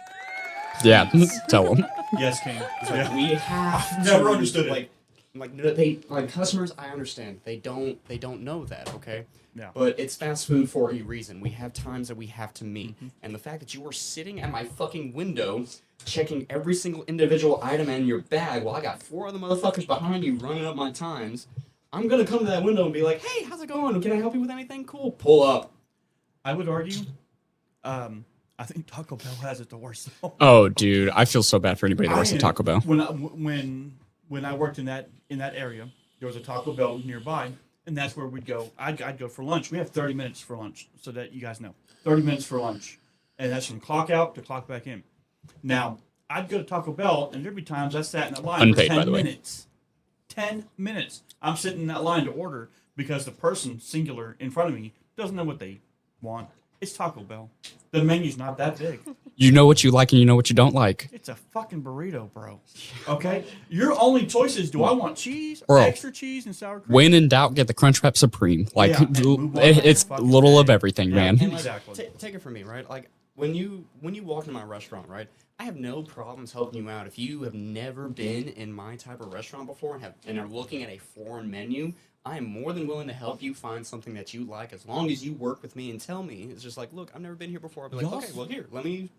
Yeah, tell them. Yes, King. It's like, we have Never to, understood it. Like they like customers. I understand they don't know that. Okay. Yeah. But it's fast food for a reason. We have times that we have to meet, and the fact that you were sitting at my fucking window, checking every single individual item in your bag, while I got 4 other motherfuckers behind you running up my times, I'm gonna come to that window and be like, "Hey, how's it going? Can I help you with anything? Cool. Pull up." I would argue, I think Taco Bell has it the worst. Though. Oh, dude, I feel so bad for anybody that works at Taco Bell. When I worked in that area, there was a Taco Bell nearby, and that's where we'd go. I'd go for lunch. We have 30 minutes for lunch, so that you guys know, 30 minutes for lunch, and that's from clock out to clock back in. Now I'd go to Taco Bell, and there'd be times I sat in that line Unpaid, for 10 by the way. minutes. 10 minutes. I'm sitting in that line to order because the person singular in front of me doesn't know what they want. It's Taco Bell. The menu's not that big. You know what you like and you know what you don't like. It's a fucking burrito, bro. Okay? Your only choice is, do I want cheese, Bro. extra cheese, and sour cream? When in doubt, get the Crunchwrap Supreme. Like, Yeah, and move on it's with the little fucking of day. everything, Yeah. man. And like, Exactly. take it from me, right? Like when you walk into my restaurant, right? I have no problems helping you out. If you have never been in my type of restaurant before and are looking at a foreign menu, I am more than willing to help you find something that you like, as long as you work with me and tell me. It's just like, look, I've never been here before. I'll be like, Y'all- okay, well here, let me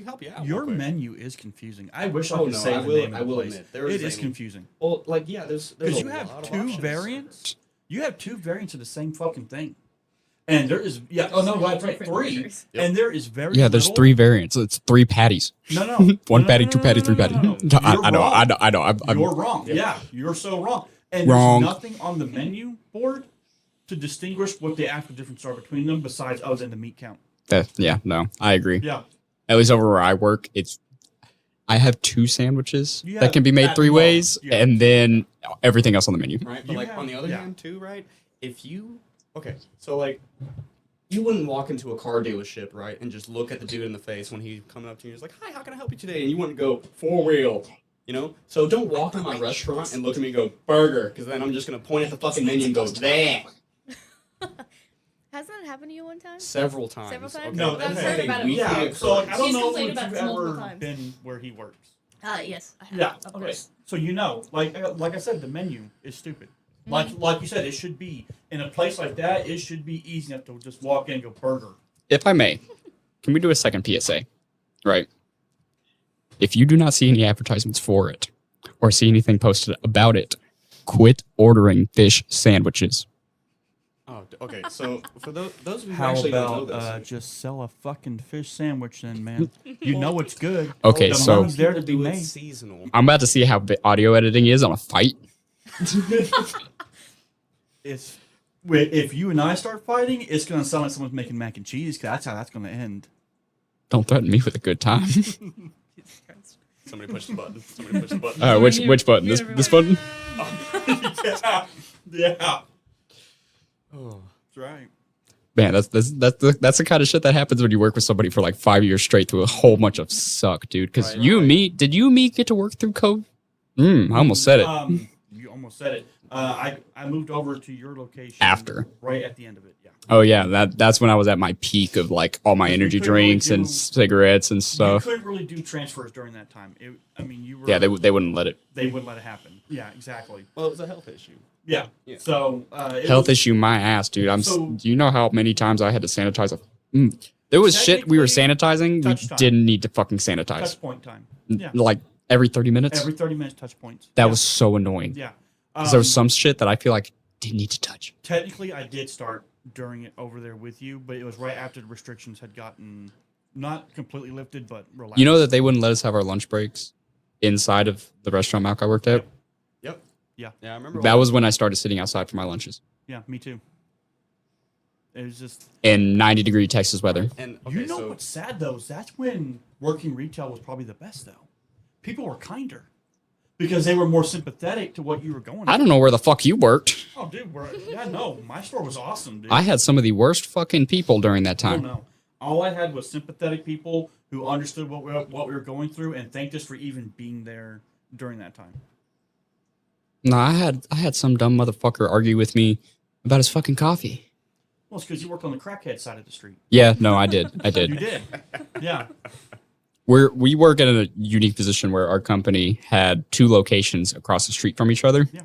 help you out. Your real quick. menu is confusing. I wish I Oh, could no, say I the will- name I of the will place. admit, there is It is a- confusing. Well, like yeah, there's Because a you have lot of 2 options. variants. You have 2 variants of the same fucking thing. And there is, yeah, oh no, that's right, Different 3. measures. Yep. And there is very Yeah, there's little- 3 variants. It's 3 patties. No, no. One no, patty, no, 2 no, patty, no, 3 no, patty. no, no. I You're know. wrong. I'm You're wrong. Yeah, you're so wrong. And Wrong. there's nothing on the menu board to distinguish what the actual difference are between them besides other than the meat count. yeah, no, I agree. Yeah. At least over where I work, I have 2 sandwiches You that have can be made at 3 most, ways, yeah. and then everything else on the menu. Right, but You like have- on the other yeah. hand too, right? If you so like you wouldn't walk into a car dealership, right, and just look at the dude in the face when he's coming up to you. He's like, "Hi, how can I help you today?" And you wouldn't go 4-wheel, you know. So don't walk in my restaurant and look at me and go burger, because then I'm just gonna point at the fucking menu and go there Hasn't that happened to you one time? several times. Several times? Okay? No, I've that's heard okay. about it We before. Yeah, can't so like, I don't She's know complained if about you've this multiple ever times. been where he works. Yes, I have. Yeah, Of okay. course. So you know, like I said, the menu is stupid. Like you said, it should be in a place like that. It should be easy enough to just walk in and go burger. If I may, can we do a second PSA? Right. If you do not see any advertisements for it or see anything posted about it, quit ordering fish sandwiches. Oh, okay. So for those who How actually don't know about this, just sell a fucking fish sandwich then, man? You know it's good. Okay, The so money's there to be do it made. seasonal. I'm about to see how audio editing is on a fight. It's if you and I start fighting, it's gonna sound like someone's making mac and cheese. 'Cause that's how that's gonna end. Don't threaten me with a good time. Jesus Christ. Somebody push the button. Somebody push the button. Which button? This button? yeah, Oh. that's right. Man, that's the kind of shit that happens when you work with somebody for like 5 years straight through a whole bunch of suck, dude. Because Right, right. did you and me get to work through COVID? I almost said it. You almost said it. I moved over to your location After. right at the end of it. Yeah. Oh yeah, that's when I was at my peak of like all my We energy couldn't really drinks and do- cigarettes and You stuff. couldn't really do transfers during that time. You were. Yeah, they wouldn't let it. They wouldn't let it happen. Yeah, exactly. Well, it was a health issue. Yeah. Yeah. So Health issue, my ass, dude. So- Do you know how many times I had to sanitize there was shit we were sanitizing. Touch We time. didn't need to fucking sanitize. touch point time. Yeah. Like every 30 minutes. Every 30 minutes, touch points. That Yeah. was so annoying. Yeah. 'Cause there was some shit that I feel like didn't need to touch. Technically, I did start during it over there with you, but it was right after the restrictions had gotten not completely lifted, but relaxed. You know that they wouldn't let us have our lunch breaks inside of the restaurant Malk I worked at. Yep. Yeah. Yeah, I remember. That was when I started sitting outside for my lunches Yeah, me too. It was just. in 90-degree Texas weather. And You okay, know so what's sad though is that's when working retail was probably the best though. People were kinder because they were more sympathetic to what you were going. I don't know where the fuck you worked. Oh, dude, my store was awesome, dude. I had some of the worst fucking people during that Oh, time. no. All I had was sympathetic people who understood what we were going through and thanked us for even being there during that time. No, I had some dumb motherfucker argue with me about his fucking coffee. Well, it's because you worked on the crackhead side of the street. Yeah, no, I did. I You did. did. Yeah. we work in a unique position where our company had 2 locations across the street from each other. Yeah.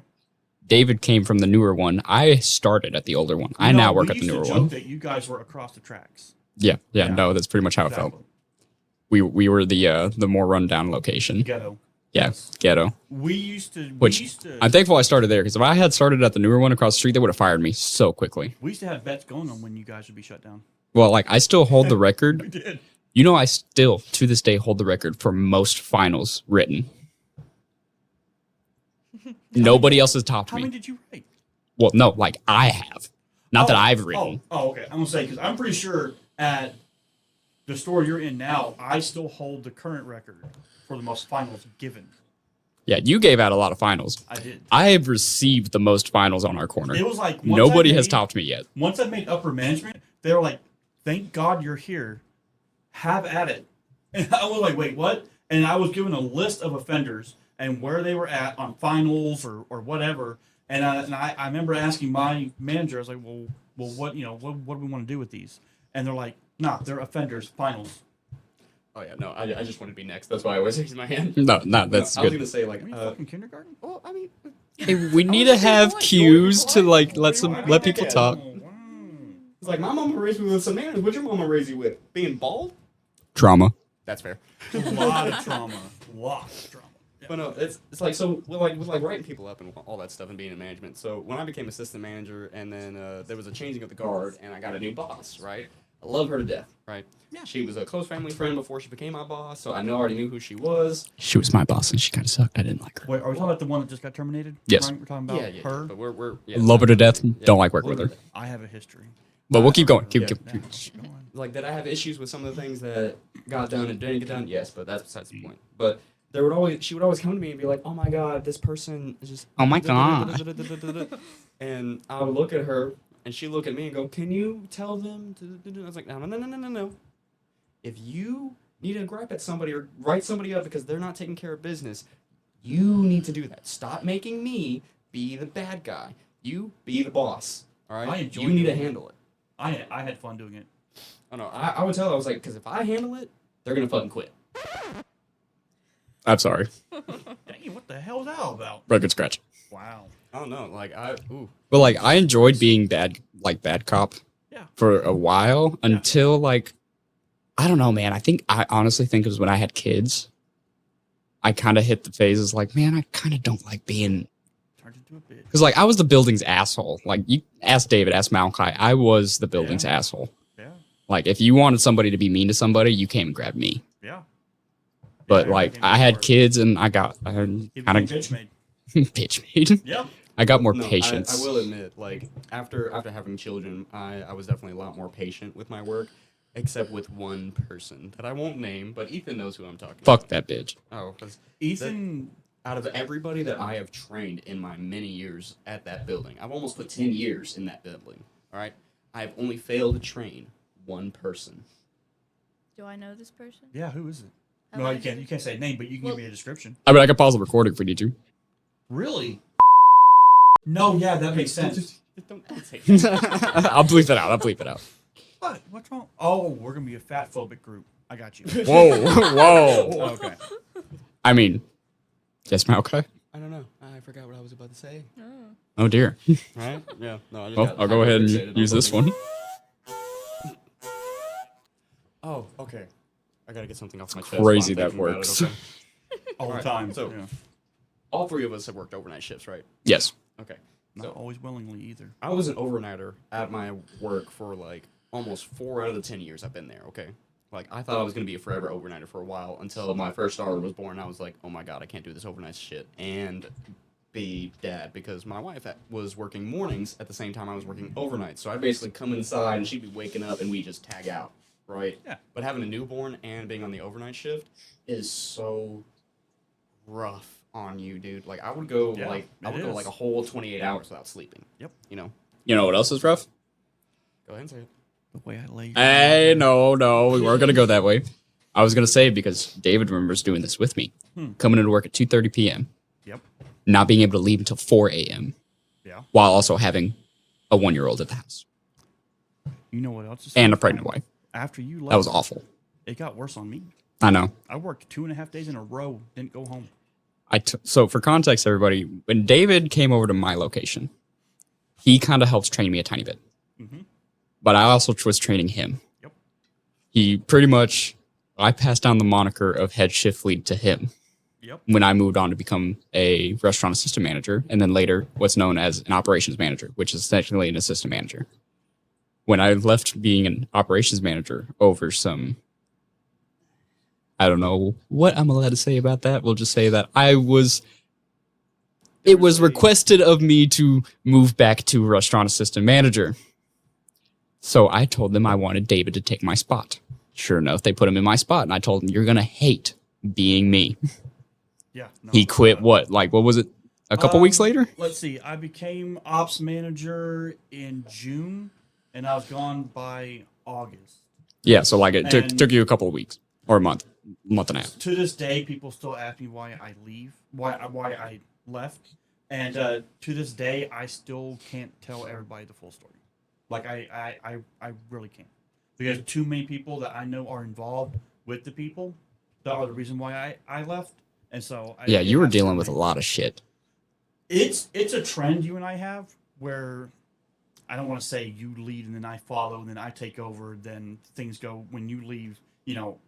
David came from the newer one. I started at the older one. I now work at the newer We used to joke one. that you guys were across the tracks. Yeah, Yeah. no, that's pretty much how it Exactly. felt. We were the more rundown location. Ghetto. Yeah, ghetto. We used to. Which I'm thankful I started there, because if I had started at the newer one across the street, they would have fired me so quickly. We used to have bets going on when you guys would be shut down. Well, like I still hold the We record. did. You know, I still to this day hold the record for most finals written. Nobody else has topped How many me. did you write? Well, no, like I have, not that I've written. Okay. I'm gonna say because I'm pretty sure at the store you're in now, I still hold the current record for the most finals given. Yeah, you gave out a lot of finals. I did. I have received the most finals on our corner. It was like once Nobody I has made- topped me yet. Once I made upper management, they were like, "Thank God you're here. Have at it." And I was like, "Wait, what?" And I was given a list of offenders and where they were at on finals or whatever. And I remember asking my manager, I was like, "Well, what what do we want to do with these?" And they're like, "Nah, they're offenders. Finals." Oh yeah, no, I just want to be next. That's why I always raise my hand. No, that's I was good. gonna say like, Were you fucking kindergarten? well, I mean, Hey, we need to have cues to like let people talk. it's like my mama raised me with some manners. What'd your mama raise you with? Being bald? Trauma. That's fair. A lot of trauma. Lot of trauma. Yeah. But no, it's like so with writing people up and all that stuff and being in management. So when I became assistant manager and then there was a changing of the guard and I got a new boss, right? I love her to death, right? Yeah. She was a close family friend before she became my boss, so I already knew who she was. She was my boss and she kind of sucked. I didn't like her. Wait, are we talking about the one that just got terminated? Yes. Right? We're talking about Yeah, her. But we're yeah, Love her to death. Don't like working with her. I have a history. But we'll keep going. Yeah, Keep. yeah, keep going. like did I have issues with some of the things that got done and didn't get done? Yes, but that's besides the point. But she would always come to me and be like, "Oh my God, this person is just Oh my God." and I would look at her and she'd look at me and go, "Can you tell them to?" I was like, "No. If you need to gripe at somebody or write somebody up because they're not taking care of business, you need to do that. Stop making me be the bad guy. You be the boss. All right? I enjoy You need to doing it. handle it." I had fun doing it. Oh no, I would tell her, I was like, because if I handle it, they're gonna fucking quit. I'm sorry. Dang, what the hell is that all about? Record scratch. Wow. I don't know, like But like I enjoyed being bad cop Yeah. for a while until like I don't know, man. I honestly think it was when I had kids. I kind of hit the phases like, man, I kind of don't like being Turned into a bitch. because like I was the building's asshole. Like you ask David, ask Malachi, I was the building's asshole. Yeah. Like if you wanted somebody to be mean to somebody, you came and grabbed me. Yeah. But Yeah, like everything I was had hard. kids and I kind He of became bitch made. bitch made. Yeah. I got more no, patience. I will admit, like after having children, I was definitely a lot more patient with my work, except with one person that I won't name, but Ethan knows who I'm talking Fuck about. that bitch. Oh, because Ethan. out of everybody that I have trained in my many years at that building, I've almost put 10 years in that building. All right, I've only failed to train one person. Do I know this person? Yeah. Who is it? Have No, I you can't. heard- You can't say a name, but you can Well- give me a description. I mean, I can pause the recording if we need to. Really? No. Yeah, that makes sense. Don't say that. I'll bleep it out. I'll bleep it out. What? What's wrong? Oh, we're gonna be a fat phobic group. I got you. Whoa, whoa. Okay. I mean, yes, Malachi. I don't know. I forgot what I was about to say. Oh. Oh dear. Right? Yeah. No. I just Well, got I'll go ahead and hyper-fixated on use this something. one. Oh, okay. I gotta get something off my chest. Crazy while I'm that thinking about works. it, okay? All the Alright, time. so- yeah. All three of us have worked overnight shifts, right? Yes. Okay. Not So always willingly either. I was an overnighter at my work for like almost 4 out of the 10 years I've been there. Okay. Like I thought I was gonna be a forever overnighter for a while until my first daughter was born. I was like, oh my god, I can't do this overnight shit and be dad because my wife was working mornings at the same time I was working overnight. So I'd basically come inside and she'd be waking up and we just tag out, right? Yeah. But having a newborn and being on the overnight shift is so rough on you, dude. Like I would go Yeah, like I it would go is. like a whole 28 hours without sleeping. Yep. You know. You know what else is rough? Go ahead and say it. The way I lay. Hey, no, we weren't gonna go that way. I was gonna say because David remembers doing this with me, coming into work at 2:30 p.m. Yep. not being able to leave until 4 a.m. Yeah. while also having a 1-year-old at the house You know what else? Is and a so pregnant funny? wife. After you left, That was awful. it got worse on me. I know. I worked 2.5 days in a row, didn't go home. So for context, everybody, when David came over to my location, he kind of helped train me a tiny bit. Mm-hmm. But I also was training him. Yep. He pretty much, I passed down the moniker of head shift lead to him. Yep. When I moved on to become a restaurant assistant manager, and then later what's known as an operations manager, which is technically an assistant manager. When I left being an operations manager over some, I don't know what I'm allowed to say about that. We'll just say that it was requested of me to move back to restaurant assistant manager. So I told them I wanted David to take my spot. Sure enough, they put him in my spot, and I told him, you're going to hate being me. Yeah. No, He quit what was it? A couple weeks later? Let's see. I became ops manager in June, and I was gone by August. Yeah, so like it And- took you a couple of weeks or a month and a half. To this day, people still ask me why I I left, and to this day, I still can't tell everybody the full story. Like I really can't, because too many people that I know are involved with the people that are the reason why I left, and so Yeah, you were it has to dealing with a remain. lot of shit. It's a trend you and I have where I don't want to say you lead and then I follow and then I take over. Then things go when you leave.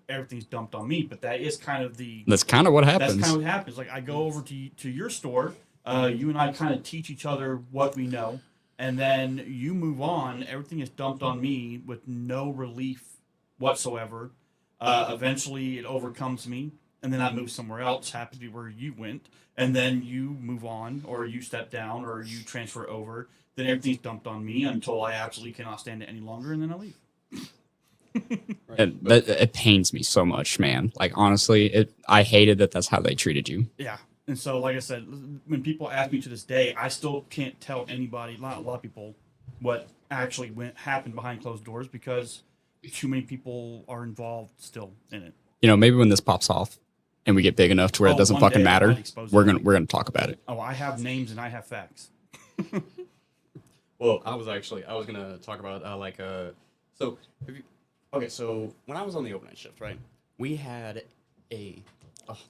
Everything's dumped on me. But that is kind of That's kind of what that's happens. kind of what happens. Like I go over to your store. You and I kind of teach each other what we know, and then you move on. Everything is dumped on me with no relief whatsoever. Eventually, it overcomes me, and then I move somewhere else. Happens to be where you went, and then you move on, or you step down, or you transfer over. Then everything's dumped on me until I absolutely cannot stand it any longer, and then I leave. And it pains me so much, man. Like honestly, I hated that that's how they treated you. Yeah. And so, like I said, when people ask me to this day, I still can't tell anybody, a lot of people, what actually happened behind closed doors because too many people are involved still in it. Maybe when this pops off and we get big enough to where it doesn't One fucking day I matter, might expose we're them. gonna talk about it. Oh, I have names and I have facts. Well, I was gonna talk about so when I was on the overnight shift, right, we had a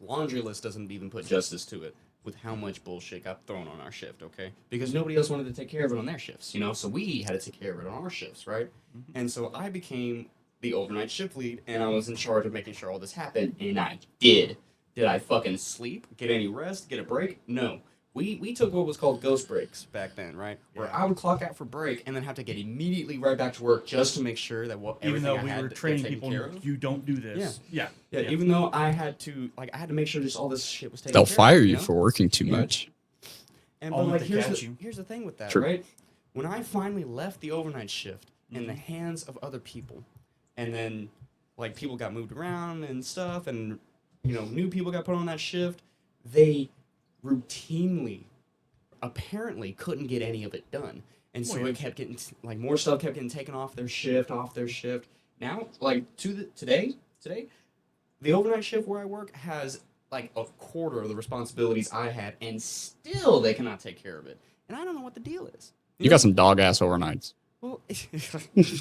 laundry list doesn't even put justice to it with how much bullshit got thrown on our shift, okay? Because nobody else wanted to take care of it on their shifts, so we had to take care of it on our shifts, right? Mm-hmm. And so I became the overnight shift lead, and I was in charge of making sure all this happened, and I did. Did I fucking sleep? Get any rest? Get a break? No. We took what was called ghost breaks back then, right? Where Yeah. I would clock out for break and then have to get immediately right back to work just to make sure that Even everything though I we had were to get training taken people, care of. you don't do this. Yeah. Even though I had to make sure just all this shit was taken They'll care fire of, you know? for working too Yeah. much. And Only but to here's catch the, you. here's the thing with that, True. right? When I finally left the overnight shift in the hands of other people, and then people got moved around and stuff, and new people got put on that shift, they routinely, apparently, couldn't get any of it done, and so it kept getting more stuff kept getting taken off their shift. Now, today, the overnight shift where I work has a quarter of the responsibilities I had, and still they cannot take care of it. And I don't know what the deal is. You got some dog ass overnights. Well,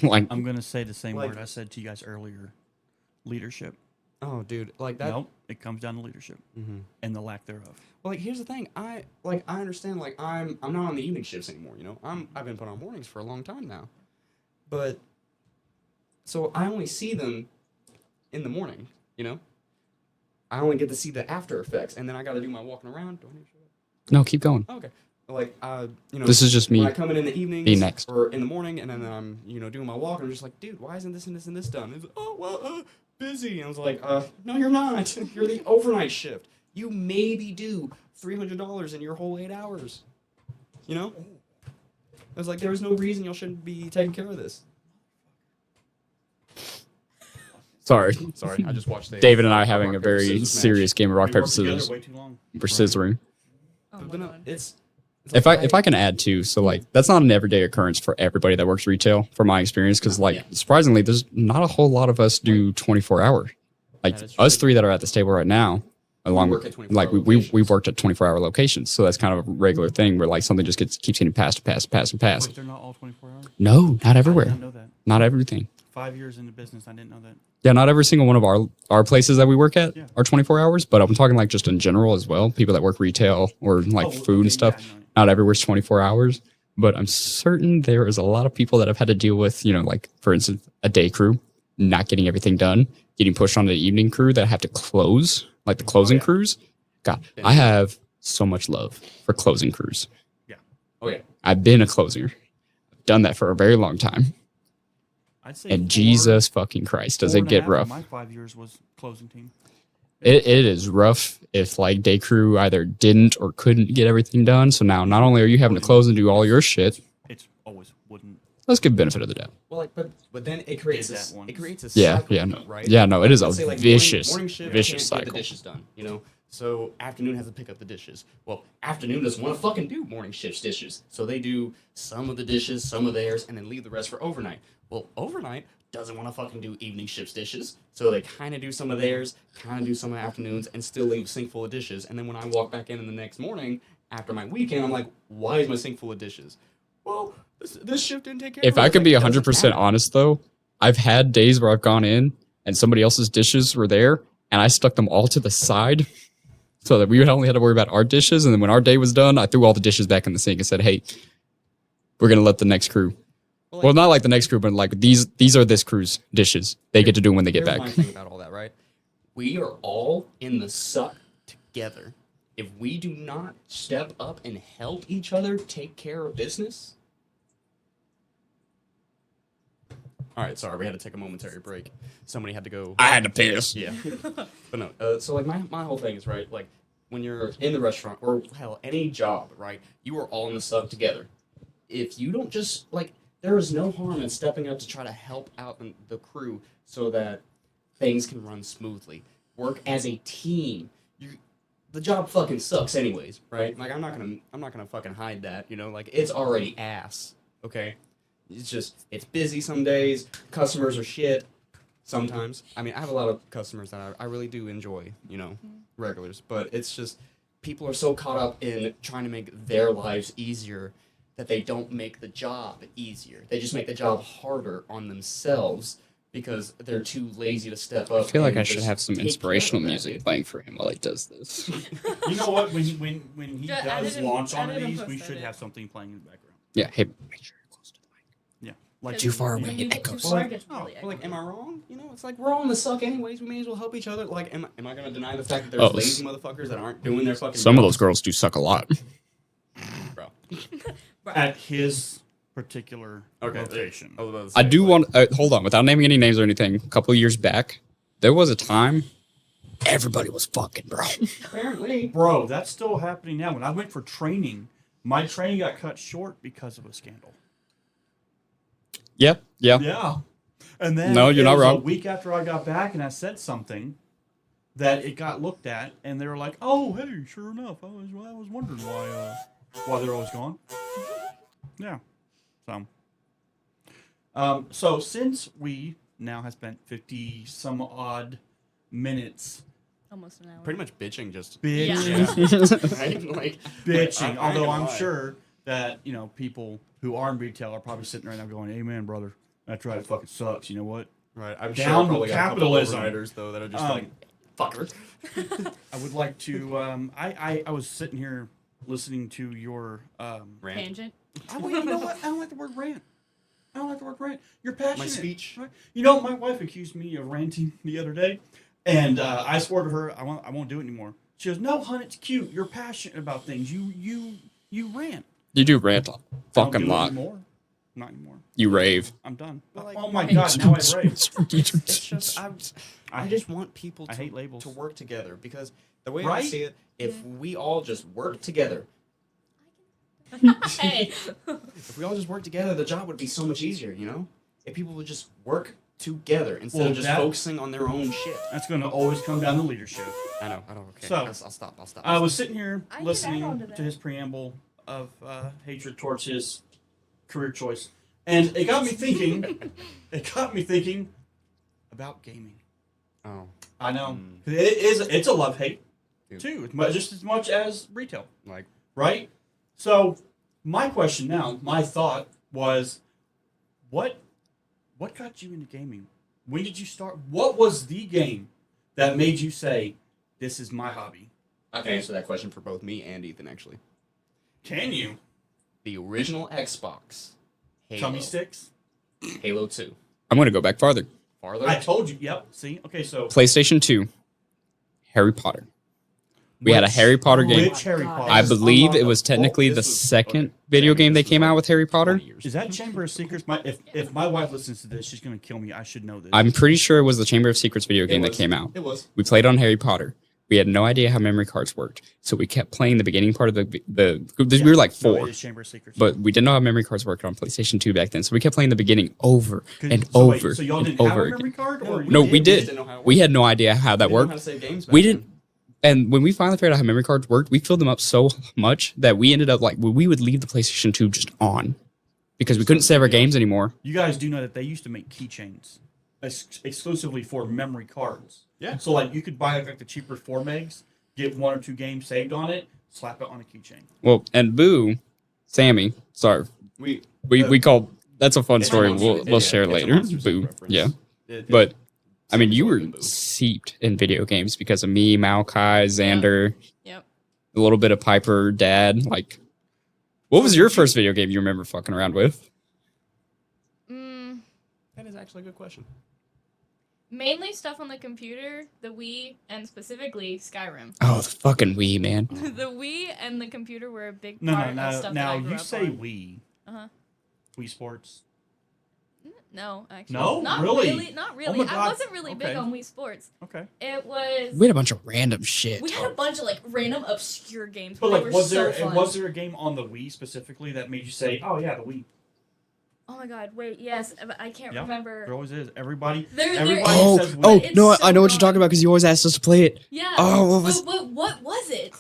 Like I'm going to say the same Like- word I said to you guys earlier. Leadership. oh, dude, that. Nope. It comes down to leadership Mhm. and the lack thereof. Well, here's the thing. I understand. I'm not on the evening shifts anymore. I've been put on mornings for a long time now, but so I only see them in the morning. I only get to see the after effects, and then I got to do my walking around. Do I need to shut up? no, keep going. Okay. This is just me. When I come in the evenings Be next. or in the morning, and then I'm, doing my walk, and I'm just like, dude, why isn't this and this and this done? It's busy. And I was like, no, you're not. You're the overnight shift. You maybe do $300 in your whole 8 hours. I was like, there was no reason y'all shouldn't be taking care of this. Sorry. Sorry, I just watched David and I having a rock, paper, very scissors match. serious game of rock, We paper, worked together scissors. way too long. We're scissoring. Oh my But no, God. it's If I can add too, so that's not an everyday occurrence for everybody that works retail, from my experience, because Yeah. surprisingly, there's not a whole lot of us do 24-hour. That is Us true. three that are at the table right now, along work with at 24-hour we've locations. worked at 24-hour locations, so that's kind of a regular thing where something just keeps getting passed. Wait, they're not all 24 hours? No, not I everywhere, did not know that. not everything. 5 years in the business. I didn't know that. Yeah, not every single one of our places that we work at Yeah. are 24 hours, but I'm talking like just in general as well. People that work retail or like food and stuff. Yeah, Not everywhere's 24 hours, but I'm certain there is a lot of people that have had to deal with, like for instance, a day crew not getting everything done, getting pushed on the evening crew that have to close, like the closing crews. God, I have so much love for closing crews. Yeah. Oh yeah. I've been a closer. I've done that for a very long time. I'd say And Jesus fucking Christ, does it get rough? My 5 years was closing team. It is rough if like day crew either didn't or couldn't get everything done. So now not only are you having to close and do all your shit, It's always wouldn't. let's give benefit of the doubt. Well, like, but then it creates Did that once. it creates a Yeah, cycle, yeah, no. right? Yeah, no, it is a Let's say, like, vicious, morning shift vicious can't get cycle. the dishes done, So afternoon has to pick up the dishes. Well, afternoon doesn't want to fucking do morning shift's dishes, so they do some of the dishes, some of theirs, and then leave the rest for overnight. Well, overnight doesn't want to fucking do evening shift's dishes, so they kind of do some of theirs, kind of do some of afternoons, and still leave a sink full of dishes. And then when I walk back in the next morning after my weekend, I'm like, why is my sink full of dishes? Well, this shift didn't take care of it. If I could be Like, it doesn't 100% matter. honest though, I've had days where I've gone in and somebody else's dishes were there and I stuck them all to the side so that we would only have to worry about our dishes. And then when our day was done, I threw all the dishes back in the sink and said, hey, we're going to let the next crew. Well, not like the next crew, but like these are this crew's dishes. They get to do when they get Here's back. my thing about all that, right? We are all in the suck together. If we do not step up and help each other take care of business. All right, sorry, we had to take a momentary break. Somebody had to go. I had to piss. Yeah. But no, so like my whole thing is, right, like when you're in the restaurant or hell, any job, right, you are all in the suck together. If you don't just, like, there is no harm in stepping up to try to help out the crew so that things can run smoothly. Work as a team. The job fucking sucks anyways, right? Like I'm not gonna fucking hide that, like it's already ass. Okay? It's busy some days, customers are shit sometimes. I mean, I have a lot of customers that I really do enjoy, regulars, but it's just people are so caught up in trying to make their lives easier that they don't make the job easier. They just make the job harder on themselves because they're too lazy to step up. I feel like and I should just have some take care inspirational of that. music playing for him while he does this. You know what? When he Yeah, I does didn't- launch I on didn't these, post we that should in. have something playing in the background. Yeah, hey, make sure you're close to the mic. Yeah, like Too far away. When you It get too echoes. far, it gets really Well, like, echoey. am I wrong? It's like we're all in the suck anyways. We may as well help each other. Like, am I gonna deny the fact that there's Oh, lazy motherfuckers that aren't doing their fucking Some of those jobs? girls do suck a lot. Bro. At his particular Okay. location. I do want, hold on, without naming any names or anything, a couple of years back, there was a time everybody was fucking, bro. Apparently. Bro, that's still happening now. When I went for training, my training got cut short because of a scandal. Yeah. Yeah. And then No, you're it not was wrong. A week after I got back and I said something that it got looked at and they were like, "Oh, hey, sure enough, I was wondering why they're always gone." Yeah. So since we now have spent 50 some odd minutes Almost an hour. Pretty much bitching just. bitching, Right? Like, bitching, I ain't although gonna I'm lie. sure that, people who are in retail are probably sitting right now going, "Amen, brother. That's right, it fucking sucks. You know what? Right. I'm Down sure probably got a couple capitalism. overriders, though, that are just Um, like, fucker. I would like to. I was sitting here listening to your. Rant. Tangent. Wait, you know what? I don't like the word rant. I don't like the word rant. You're passionate. My speech. Right? My wife accused me of ranting the other day, and I swore to her I won't do it anymore. She goes, "No, hun, it's cute. You're passionate about things. You rant." You do rant a I don't fucking do it lot. anymore. Not anymore. You rave. I'm done. But, like, Oh my god! Now I rave. It's just I just want people I to, hate labels. to work together because the way I Right? see it, if we all just work together, Hey. if we all just work together, the job would be so much easier, If people would just work together instead Well, of just that- focusing on their own shit. That's going to always come down to leadership. I know. Okay. So, I'll stop. I was sitting here I can add listening on to to that. his preamble of hatred towards his career choice, and it got me thinking. It got me thinking about gaming. Oh, I know Mm. it's a love hate Dude. too, just as much as retail, like right? So my question now, my thought was, what what got you into gaming? When did you start? What was the game that made you say, "This is my hobby"? I can answer that question for both me and Ethan, actually. Can you? The original Xbox. Halo. Tummy sticks? Halo 2. I'm going to go back farther. Farther? I told you. Yep. See? Okay, so. PlayStation 2, Harry Potter. We had a Which- Harry Potter game. Which Harry Potter? I This is believe unlocked- it was technically this the was- second okay. video Jamie, game this that was came like out with Harry Potter. 20 years. Is that Chamber of Secrets? If my wife listens to this, she's going to kill me. I should know this. I'm pretty sure it was the Chamber of Secrets video game that was. came out. It was. We played on Harry Potter. We had no idea how memory cards worked, so we kept playing the beginning part of the. We were like No, 4, it is Chamber of Secrets. but we didn't know how memory cards worked on PlayStation 2 back then, so we kept playing the beginning over and so wait, over so y'all and didn't have over a again. memory card? Or No, we just did. didn't know how it We worked. had no idea how that We didn't know worked. how to save games back We then. didn't. And when we finally figured out how memory cards worked, we filled them up so much that we ended up like we would leave the PlayStation 2 just on because we couldn't save our games anymore. You guys do know that they used to make keychains exclusively for memory cards. Yeah. So like you could buy like the cheaper 4 megs, get 1 or 2 games saved on it, slap it on a keychain. Well, and Boo, Sammy, sorry, we call that's a fun It's story. a monster- We'll share it's a later. Monsters, Inc. Boo, reference. yeah. It- But I mean, you Sammy were Boy and Boo. seeped in video games because of me, Malachi, Xander, Yep. a little bit of Piper, Dad. Like, what was your first video game you remember fucking around with? Mm, That is actually a good question. mainly stuff on the computer, the Wii, and specifically Skyrim. Oh, the fucking Wii, man. The Wii and the computer were a big No, part no, of no. stuff Now that I grew you up say on. Wii. Uh-huh. Wii Sports. No, actually. No? Not Really? really. Not Oh really. my I God. wasn't really big Okay. on Wii Sports. Okay. It was. We had a bunch of random shit. We had a bunch of like random obscure games, But but like, they were was so there fun. was there a game on the Wii specifically that made you say, "Oh yeah, the Wii"? Oh my god! Wait, yes, but I can't Yeah. remember. There always is. Everybody. There everybody Oh, says Wii. oh It's no, so I know what you're gone. talking about because you always asked us to play it. Yeah. Oh, what was- But what was it?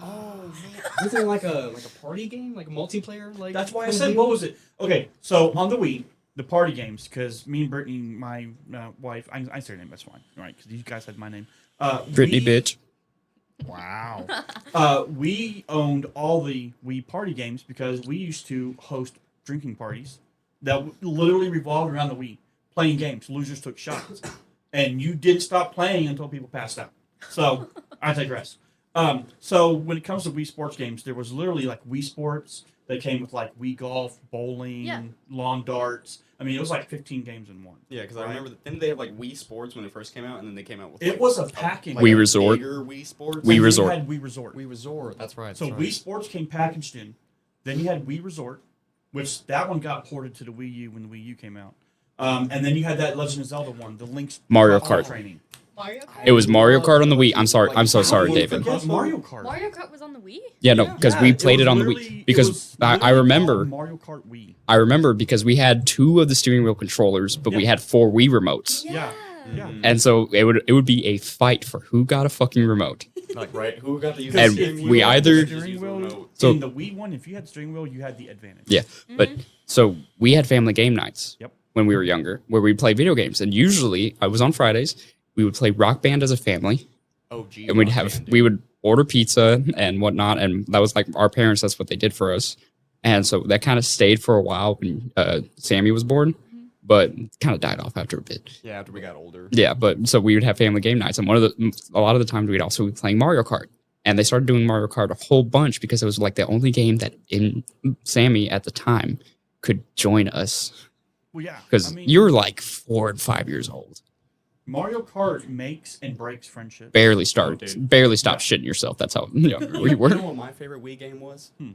Oh man, was it like a party game, like a multiplayer? Like That's why I said, what was it? Okay, so on the Wii, the party games, because me and Brittany, my wife, I say her name, that's fine, right? Because you guys had my name. Brittany, we- bitch. Wow. We owned all the Wii party games because we used to host drinking parties that literally revolved around the Wii, playing games. Losers took shots, and you didn't stop playing until people passed out. So I digress. So when it comes to Wii Sports games, there was literally like Wii Sports that came with like Wii Golf, bowling, Yeah. lawn darts. I mean, it was like 15 games in one. Yeah, because I Right. remember then they had like Wii Sports when it first came out, and then they came out with It like, was a packing. Wii a Resort. bigger Wii Sports. Wii And you Resort. had Wii Resort. Wii Resort. That's right. So that's Wii right. Sports came packaged in. Then you had Wii Resort, which that one got ported to the Wii U when the Wii U came out. And then you had that Legend of Zelda one, the Link's Mario Cross Kart. Training. Mario Kart. It was Mario Kart on the Wii. I'm sorry. I'm so How sorry, do you David. forget Mario Kart. Mario Kart was on the Wii. Yeah, no, Yeah. because Yeah, we played was it on the literally- Wii. it Because was I literally remember, called Mario Kart Wii. I remember because we had 2 of the steering wheel controllers, but we Yeah. had 4 Wii remotes, Yeah. Yeah. and so it would be a fight for who got a fucking remote. Like right, who got to use And the steering we wheel? either- Just use the remote. So- in the Wii one, if you had the steering wheel, you had the advantage. Yeah, but so we had family game nights Yep. when we were younger, where we'd play video games, and usually I was on Fridays. We would play Rock Band as a family, OG. and we'd Rock have Band, we would order pizza and whatnot, and that was like our parents. That's what they did for us, and so that kind of stayed for a while when Sammy was born, but kind of died off after a bit. dude. Yeah, after we got older. Yeah, but so we would have family game nights, and a lot of the times we'd also be playing Mario Kart, and they started doing Mario Kart a whole bunch because it was like the only game that in Sammy at the time could join us Well, yeah. because I mean, you're like 4 and 5 years old. Mario Kart makes and breaks friendship. Barely Oh, dude. barely stop shitting yourself. That's how we You were. know what my favorite Wii game was? Hmm.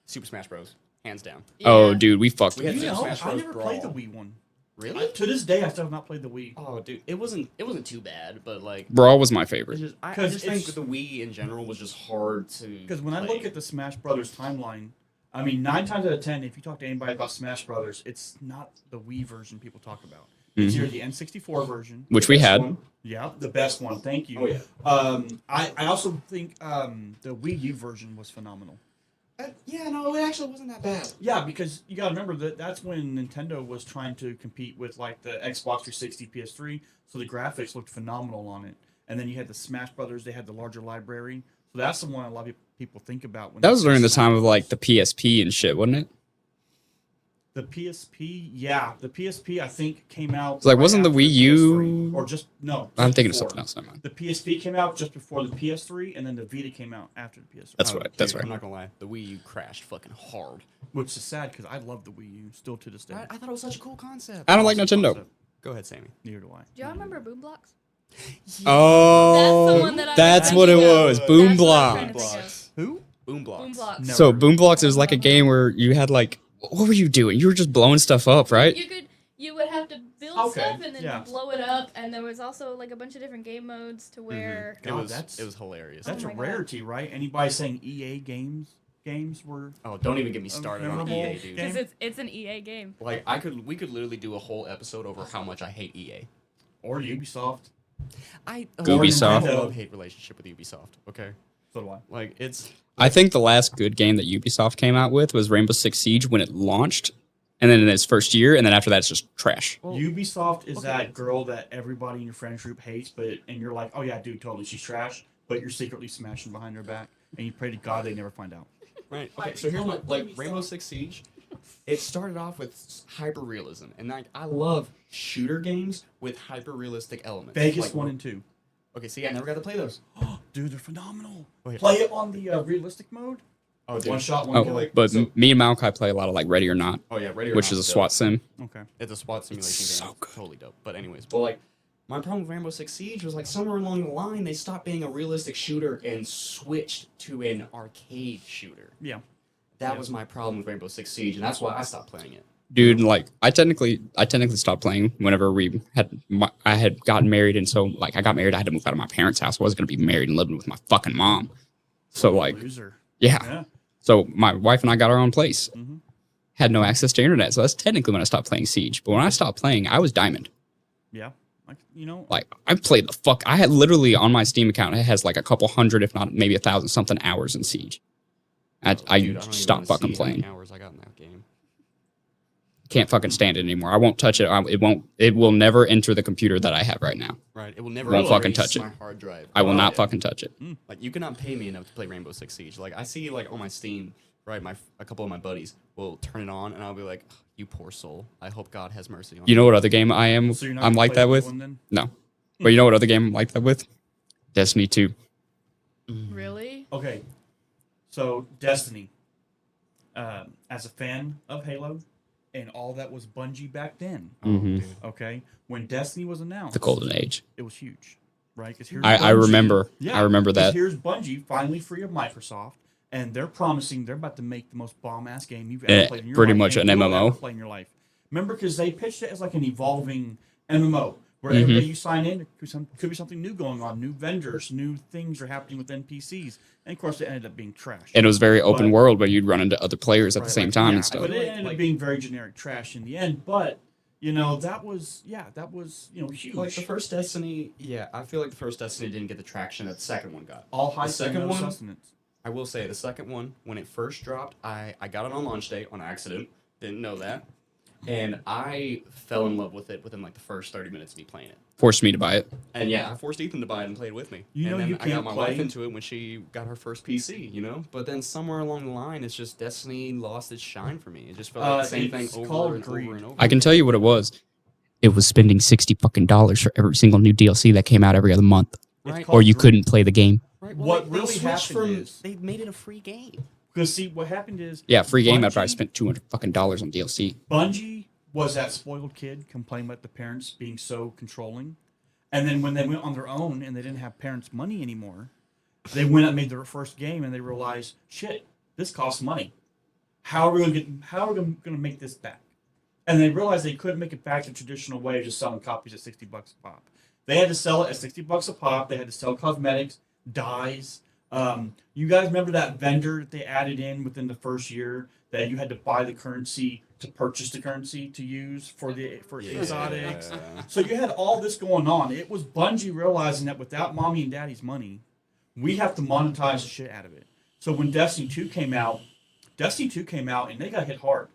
Super Smash Bros. Hands down. Oh, Yeah. dude, we fucked. We had You Super know, Smash I Bros. never played the Brawl. Wii one. Really? To this day, I still have not played the Wii. Oh, dude, it wasn't too bad, but like Brawl was my it's favorite. just, I 'Cause just think it's- the Wii in general was just hard to. Because when I play. look at the Smash Brothers timeline, I mean, 9 times out of 10, if you talk to anybody about Smash Brothers, it's not the Wii version people talk about. It's Mhm. either the N64 version. Which we This had. one- Yeah, the best one. Thank you. Oh yeah. I also think the Wii U version was phenomenal. Yeah, no, it actually wasn't that bad. Yeah, because you got to remember that that's when Nintendo was trying to compete with like the Xbox 360, PS3, so the graphics looked phenomenal on it. And then you had the Smash Brothers; they had the larger library, so that's the one a lot of people think about. When That they was say during the Smash time of Bros. like the PSP and shit, wasn't it? The PSP, yeah, the PSP I think came out. It's like, wasn't the after Wii U- PS3, or just no? I'm just thinking of before. something else. Never mind. The PSP came out just before the PS3, and then the Vita came out after the PS3. That's right. That's Dude, right. I'm not gonna lie, the Wii U crashed fucking hard. Which is sad because I love the Wii U still to this day. I thought it was such a cool concept. I don't like Awesome Nintendo. concept. Go ahead, Sammy. Neither do I. Do y'all remember Boom Blocks? Oh, That's the one that I that's was what it thinking of. was. That's Boom what I'm trying to Blocks. think of. Who? Boom Blocks. Boom Blocks. No. So Never. Boom Blocks, it was like a game where you had like, what were you doing? You were just blowing stuff up, right? You would have to build Okay, stuff and then yeah. blow it up, and there was also like a bunch of different game modes to where. It God, was that's- it was hilarious. That's Oh a my God. rarity, right? Anybody saying EA games were Oh, don't even get me started on memorable EA, dude. game? Because it's an EA game. Like we could literally do a whole episode over how much I hate EA. or Ubisoft. I Ubisoft. I love hate relationship with Ubisoft. Okay, So do I. like it's I think the last good game that Ubisoft came out with was Rainbow Six Siege when it launched, and then in its first year, and then after that, it's just trash. well, Ubisoft is okay. that girl that everybody in your friends group hates, and you're like, oh yeah, dude, totally, she's trash, but you're secretly smashing behind her back, and you pray to God they never find out. right. Okay, so here's my Rainbow Six Siege. It started off with hyper realism, and like I love shooter games with hyper realistic elements. Vegas Like, 1 and 2. Okay, see, I never got to play those. Dude, they're phenomenal. Wait. Play it on the realistic mode. Oh, dude. One shot, one Oh, kill. but So- me and Malachi play a lot of like Ready or Not, Oh yeah, Ready or which Not is a dope. SWAT sim. Okay. It's a SWAT simulation so game. good. Totally dope. But anyways, but like my problem with Rainbow Six Siege was like somewhere along the line they stopped being a realistic shooter and switched to an arcade shooter. Yeah. That was my problem with Rainbow Six Siege, and that's why I stopped playing it. Dude, like I technically stopped playing whenever I had gotten married, and so like I got married, I had to move out of my parents' house. I wasn't gonna be married and living with my fucking mom. So like, Loser. yeah. Yeah. So my wife and I got our own place. Mhm. Had no access to internet, so that's technically when I stopped playing Siege. But when I stopped playing, I was Diamond. Yeah. Like, you know, Like I played the fuck. I had literally on my Steam account, it has like a couple hundred, if not maybe 1,000 something hours in Siege. I Dude, don't even stopped wanna fucking see how many playing. hours I got in that game. Can't fucking stand it anymore. I won't touch it. It won't. It will never enter the computer that I have right now. Right, it will never Won't fucking erase touch it. my hard drive. I will Oh, not yeah. fucking touch it. Like you cannot pay me enough to play Rainbow Six Siege. Like I see like on my Steam, right? A couple of my buddies will turn it on, and I'll be like, "You poor soul. I hope God has mercy on You know what other game I am? so you're not I'm gonna like play that the with. one then? No, but you know what other game I'm like that with? Destiny 2. Really? Okay. So Destiny. As a fan of Halo, and all that was Bungie back then. Mhm. dude. Okay. When Destiny was announced, The golden age. it was huge, right? Because I remember. I remember that. Here's Bungie finally free of Microsoft, and they're promising they're about to make the most bomb ass game you've Eh, ever played in your pretty life. much and an you will MMO. ever play in your life. Remember, because they pitched it as like an evolving MMO, where Mhm. every day you sign in, could be something new going on, new vendors, new things are happening with NPCs, and of course, it ended up being trash. And it was very open But- world, but you'd run into other players at the Right, same like, time yeah, and stuff. But it ended Like- up being very generic trash in the end. But that was huge. Like the first Destiny, yeah, I feel like the first Destiny didn't get the traction that the second one got. all high the second no one- sustenance. I will say the second one, when it first dropped, I got it on launch day on accident. Didn't know that. And I fell in love with it within like the first 30 minutes of me playing it. Forced me to buy it. And yeah, I forced Ethan to buy it and play it with me. You know and then you I got can't my play- wife into it when she got her first PC, But then somewhere along the line, it's just Destiny lost its shine for me. It just felt like the same thing it's over called and greed. over and over. I can tell you what it was. It was spending $60 for every single new DLC that came out every other month, Right? It's or called you greed. couldn't play the game. Right, What they really switched happened is- they made it a free game. Because see, what happened is Yeah, free game after I Bungie- spent $200 on DLC. Bungie was that spoiled kid complaining about the parents being so controlling, and then when they went on their own and they didn't have parents' money anymore, they went out and made their first game, and they realized, shit, this costs money. How are we going to make this back? And they realized they couldn't make it back the traditional way of just selling copies at $60 a pop. They had to sell it at $60 a pop. They had to sell cosmetics, dyes. You guys remember that vendor that they added in within the first year that you had to buy the currency to purchase the currency to use for exotics. So you had all this going on. It was Bungie realizing that without mommy and daddy's money, we have to monetize the shit out of it. So when Destiny 2 came out and they got hit hard.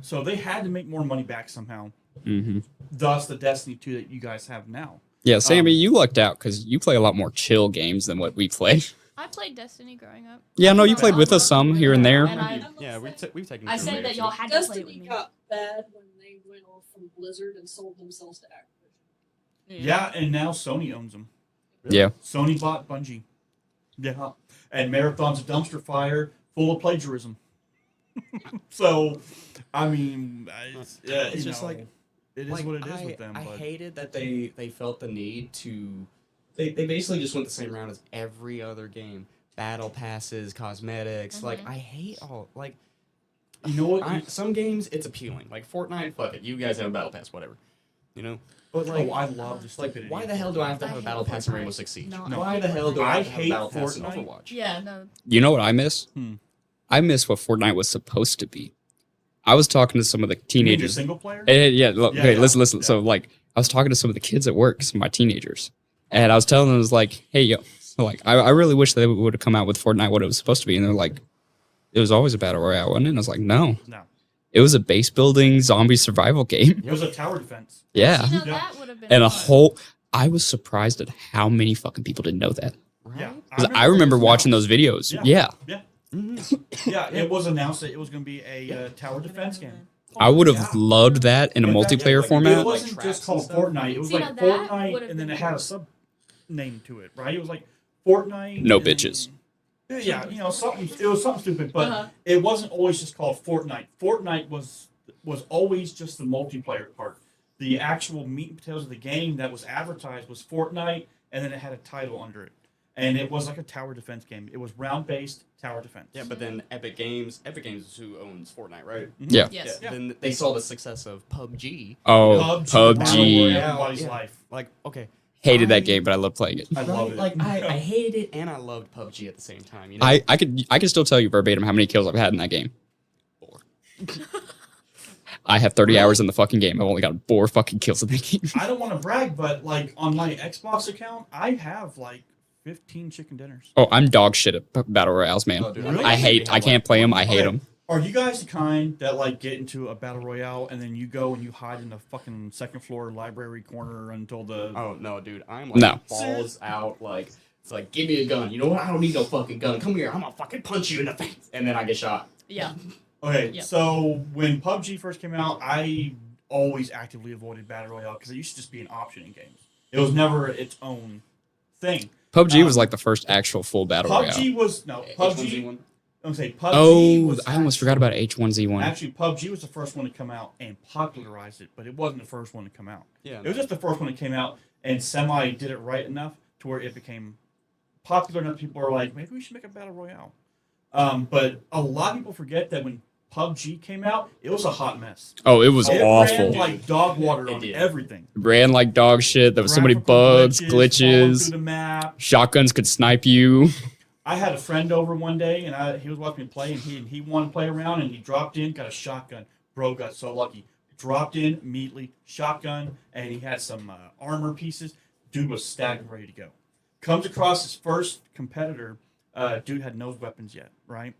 So they had to make more money back somehow. Mm-hmm. Thus the Destiny 2 that you guys have now. Yeah, Sammy, you lucked out because you play a lot more chill games than what we play. I played Destiny growing up. Yeah, no, you played with us some here and there. And Yeah, we've taken. I through said it, that y'all actually. had to play it with Destiny me. got bad when they went off from Blizzard and sold themselves to Activision. Yeah, and now Sony owns them. Yeah. Sony bought Bungie. Yeah. And Marathon's a dumpster fire full of plagiarism. So, I mean, It's just like it is what it is with them. I But hated that they felt the need to. They basically just went the same route as every other game. Battle passes, cosmetics. Like I hate all like. you know what? Some games it's appealing. Like Fortnite, fuck it. You guys have a battle pass, whatever. You know. But like, I love the like, stupidity. why the hell do I have to I have a hate battle pass in Fortnite. Rainbow Six Siege? No, Why the hell do I I have to have a hate battle pass in Fortnite. Overwatch? Yeah, no. You know what I miss? Hmm. I miss what Fortnite was supposed to be. I was talking to some of the You mean the teenagers. single player? Yeah, look, Yeah, okay, yeah, listen. yeah. So, like, I was talking to some of the kids at work, some of my teenagers, and I was telling them, I was like, hey, yo, so, like, I really wish they would have come out with Fortnite what it was supposed to be. And they're like, it was always a battle royale, wasn't it? And I was like, no. No. It was a base building zombie survival game. It was a tower defense. Yeah. You know, Yeah. that would have been And a fun. whole, I was surprised at how many fucking people didn't know that. Yeah. Because I remember it was watching announced. those videos. Yeah. Yeah. Yeah. Mm-hmm. Yeah, it was announced that it was going to be a tower defense game. I would have Yeah. loved that in a In fact, multiplayer like, format. It wasn't Like just traps called and stuff? Fortnite. It was See, like now that Fortnite, would've and then been it had a cool. sub name to it, right? It was like Fortnite. No and- bitches. Yeah, you know, something. It was something stupid, but Uh-huh. it wasn't always just called Fortnite. Fortnite was always just the multiplayer part. The actual meat and potatoes of the game that was advertised was Fortnite, and then it had a title under it, and it was like a tower defense game. It was round based tower defense. Yeah, but then Epic Games is who owns Fortnite, right? Yeah. Yes. Yeah. Then they saw the success of PUBG. Oh, Battle PUBG. Royale, everybody's Yeah. life. Like, okay, Hated I- that game, but I love playing it. I love it. Like, I hated it and I loved PUBG at the same time. You know? I could still tell you verbatim how many kills I've had in that game. 4. I have 30 hours in the fucking game. I've only got 4 fucking kills in that game. I don't want to brag, but like on my Xbox account, I have like 15 chicken dinners. Oh, I'm dog shit at battle royales, man. Oh, dude, Really? I can't play them. I hate Okay. them. Are you guys the kind that like get into a battle royale and then you go and you hide in the fucking second floor library corner until the Oh no, dude, I'm like No. balls out. Like it's like, give me a gun. You know what? I don't need no fucking gun. Come here. I'm gonna fucking punch you in the face, and then I get shot. Yeah. Okay, Yep. so when PUBG first came out, I always actively avoided battle royale because it used to just be an option in games. It was never its own thing. PUBG was like the first actual full battle royale. PUBG was no PUBG. H1Z1. I'm saying PUBG. Oh, was I almost forgot about H1Z1. Actually, PUBG was the first one to come out and popularized it, but it wasn't the first one to come out. Yeah. It was just the first one that came out and semi did it right enough to where it became popular enough. People are like, maybe we should make a battle royale. But a lot of people forget that when PUBG came out, it was a hot mess. Oh, it was It awful. ran like dog water It on did. everything. Ran like dog shit. There was so many Graphical bugs, falling glitches. through the map. Shotguns could snipe you. I had a friend over one day, and he was watching me play, and he wanted to play around, and he dropped in, got a shotgun. Bro got so lucky. Dropped in immediately, shotgun, and he had some armor pieces. Dude was stacked, ready to go. Comes across his first competitor. Dude had no weapons yet, right?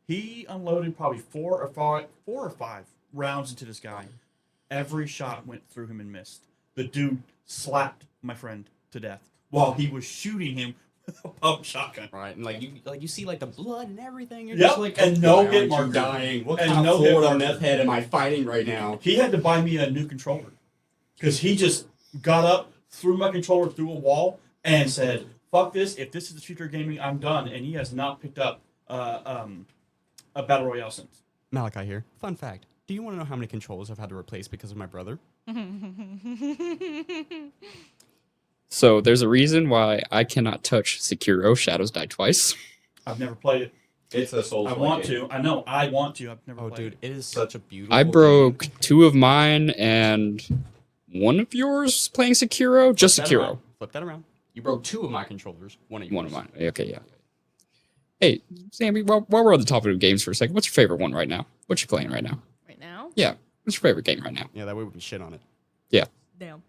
He unloaded probably four or five rounds into this guy. Every shot went through him and missed. The dude slapped my friend to death while he was shooting him with a pump shotgun. Right, and like you see like the blood and everything. You're Yep, just like, and no why hit aren't you marker. dying. What And kind no of hit Florida marker. meth head am I fighting right now? He had to buy me a new controller because he just got up, threw my controller through a wall, and said, "Fuck this! If this is the future of gaming, I'm done." And he has not picked up a battle royale since. Malachi here. Fun fact. Do you want to know how many controllers I've had to replace because of my brother? So there's a reason why I cannot touch Sekiro Shadows Die Twice. I've never played it. It's a soul. I want to. I know. I want to. I've never Oh, played dude, it. it is such a beautiful. I game. broke 2 of mine and 1 of yours playing Sekiro. Just Flip that Sekiro. around. Flip that around. You broke 2 of my controllers. One of yours. 1 of mine. Okay, yeah. Hey, Sammy, while we're on the topic of games for a second, what's your favorite one right now? What you playing right now? Right now? Yeah. What's your favorite game right now? Yeah, that way we can shit on it. Damn.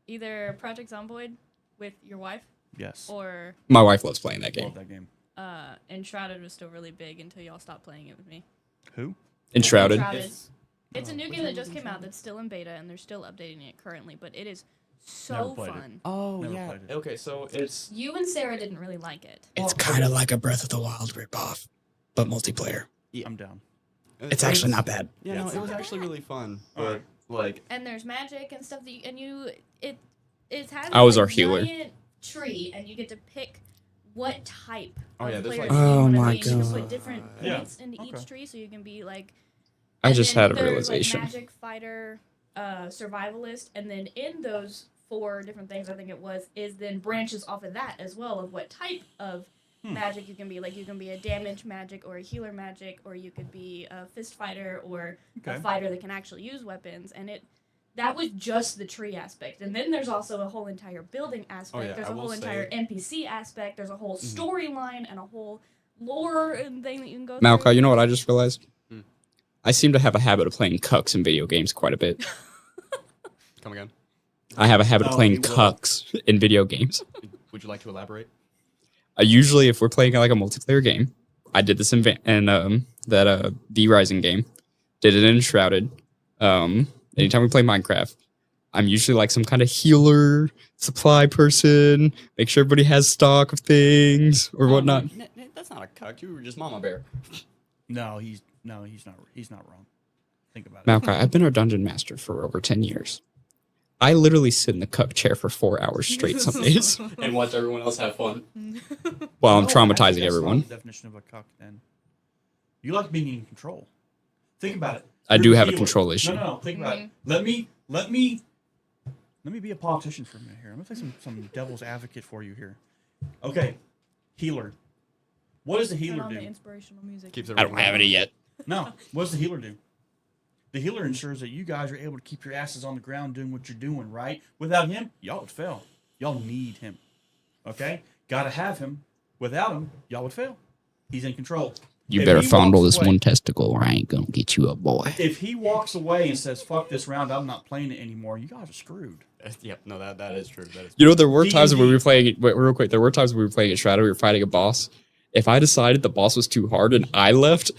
Either Project Zomboid with your wife Yes. or My wife loves playing that game. Love that game. Enshrouded was still really big until y'all stopped playing it with me. Who? Enshrouded. It's a new game that just came out that's still in beta and they're still updating it currently, but it is So played it. fun. Oh Never yeah. played it. Okay, so it's You and Sarah didn't really like it. It's kind of like a Breath of the Wild ripoff, but multiplayer. I'm down. It's actually not bad. Yeah, Yeah. no, It's it was not actually bad. really fun. Alright. But like, And there's magic and stuff that it has I was a our healer. giant tree, and you get to pick what type Oh, of yeah, there's player like- you Oh want to my be. And you can God. put different Yeah. points into Okay. each tree, so you can be like. I and just then had a there's, realization. Like, magic fighter, survivalist, and then in those 4 different things, I think it was, is then branches off of that as well of what type of magic you can be. Like you can be a damage magic or a healer magic, or you could be a fist fighter or a Okay. fighter that can actually use weapons. And that was just the tree aspect. And then there's also a whole entire building aspect. yeah, There's I a whole will entire say- NPC aspect. There's a whole Mhm. storyline and a whole lore and thing that you can go Malka, through. you know what I just realized? Hmm. I seem to have a habit of playing cucks in video games quite a bit. come again. I have a habit of Oh, playing you will. cucks in video games. Would you like to elaborate? Usually, if we're playing like a multiplayer game, I did this in that D Rising game. Did it in Shrouded. Anytime we play Minecraft, I'm usually like some kind of healer, supply person, make sure everybody has stock of things or whatnot. That's not a cuck. You were just Mama Bear. No, he's not. He's not wrong. Think about it. Malka, I've been our dungeon master for over 10 years. I literally sit in the cuck chair for 4 hours straight some days And watch everyone else have fun. while I'm No, traumatizing actually, that's everyone. not the definition of a cuck. Then you like being in control. Think about it. I You're do the have a healer. control issue. No. Think about it. Let me be a politician for a minute here. I'm gonna play some devil's advocate for you here. Okay, healer. What does the Turn healer on the do? inspirational music. Keeps I don't everyone have any yet. No. What does the healer do? The healer ensures that you guys are able to keep your asses on the ground doing what you're doing, right? Without him, y'all would fail. Y'all need him. Okay? Gotta have him. Without him, y'all would fail. He's in control. You If better he fondle walks this away- one testicle or I ain't gonna get you a boy. If he walks away and says, fuck this round, I'm not playing it anymore, you guys are screwed. Yep. No, that is true. That is. You know, there were times when we D&D. were playing. Wait, real quick. There were times when we were playing at Shadow. We were fighting a boss. If I decided the boss was too hard and I left,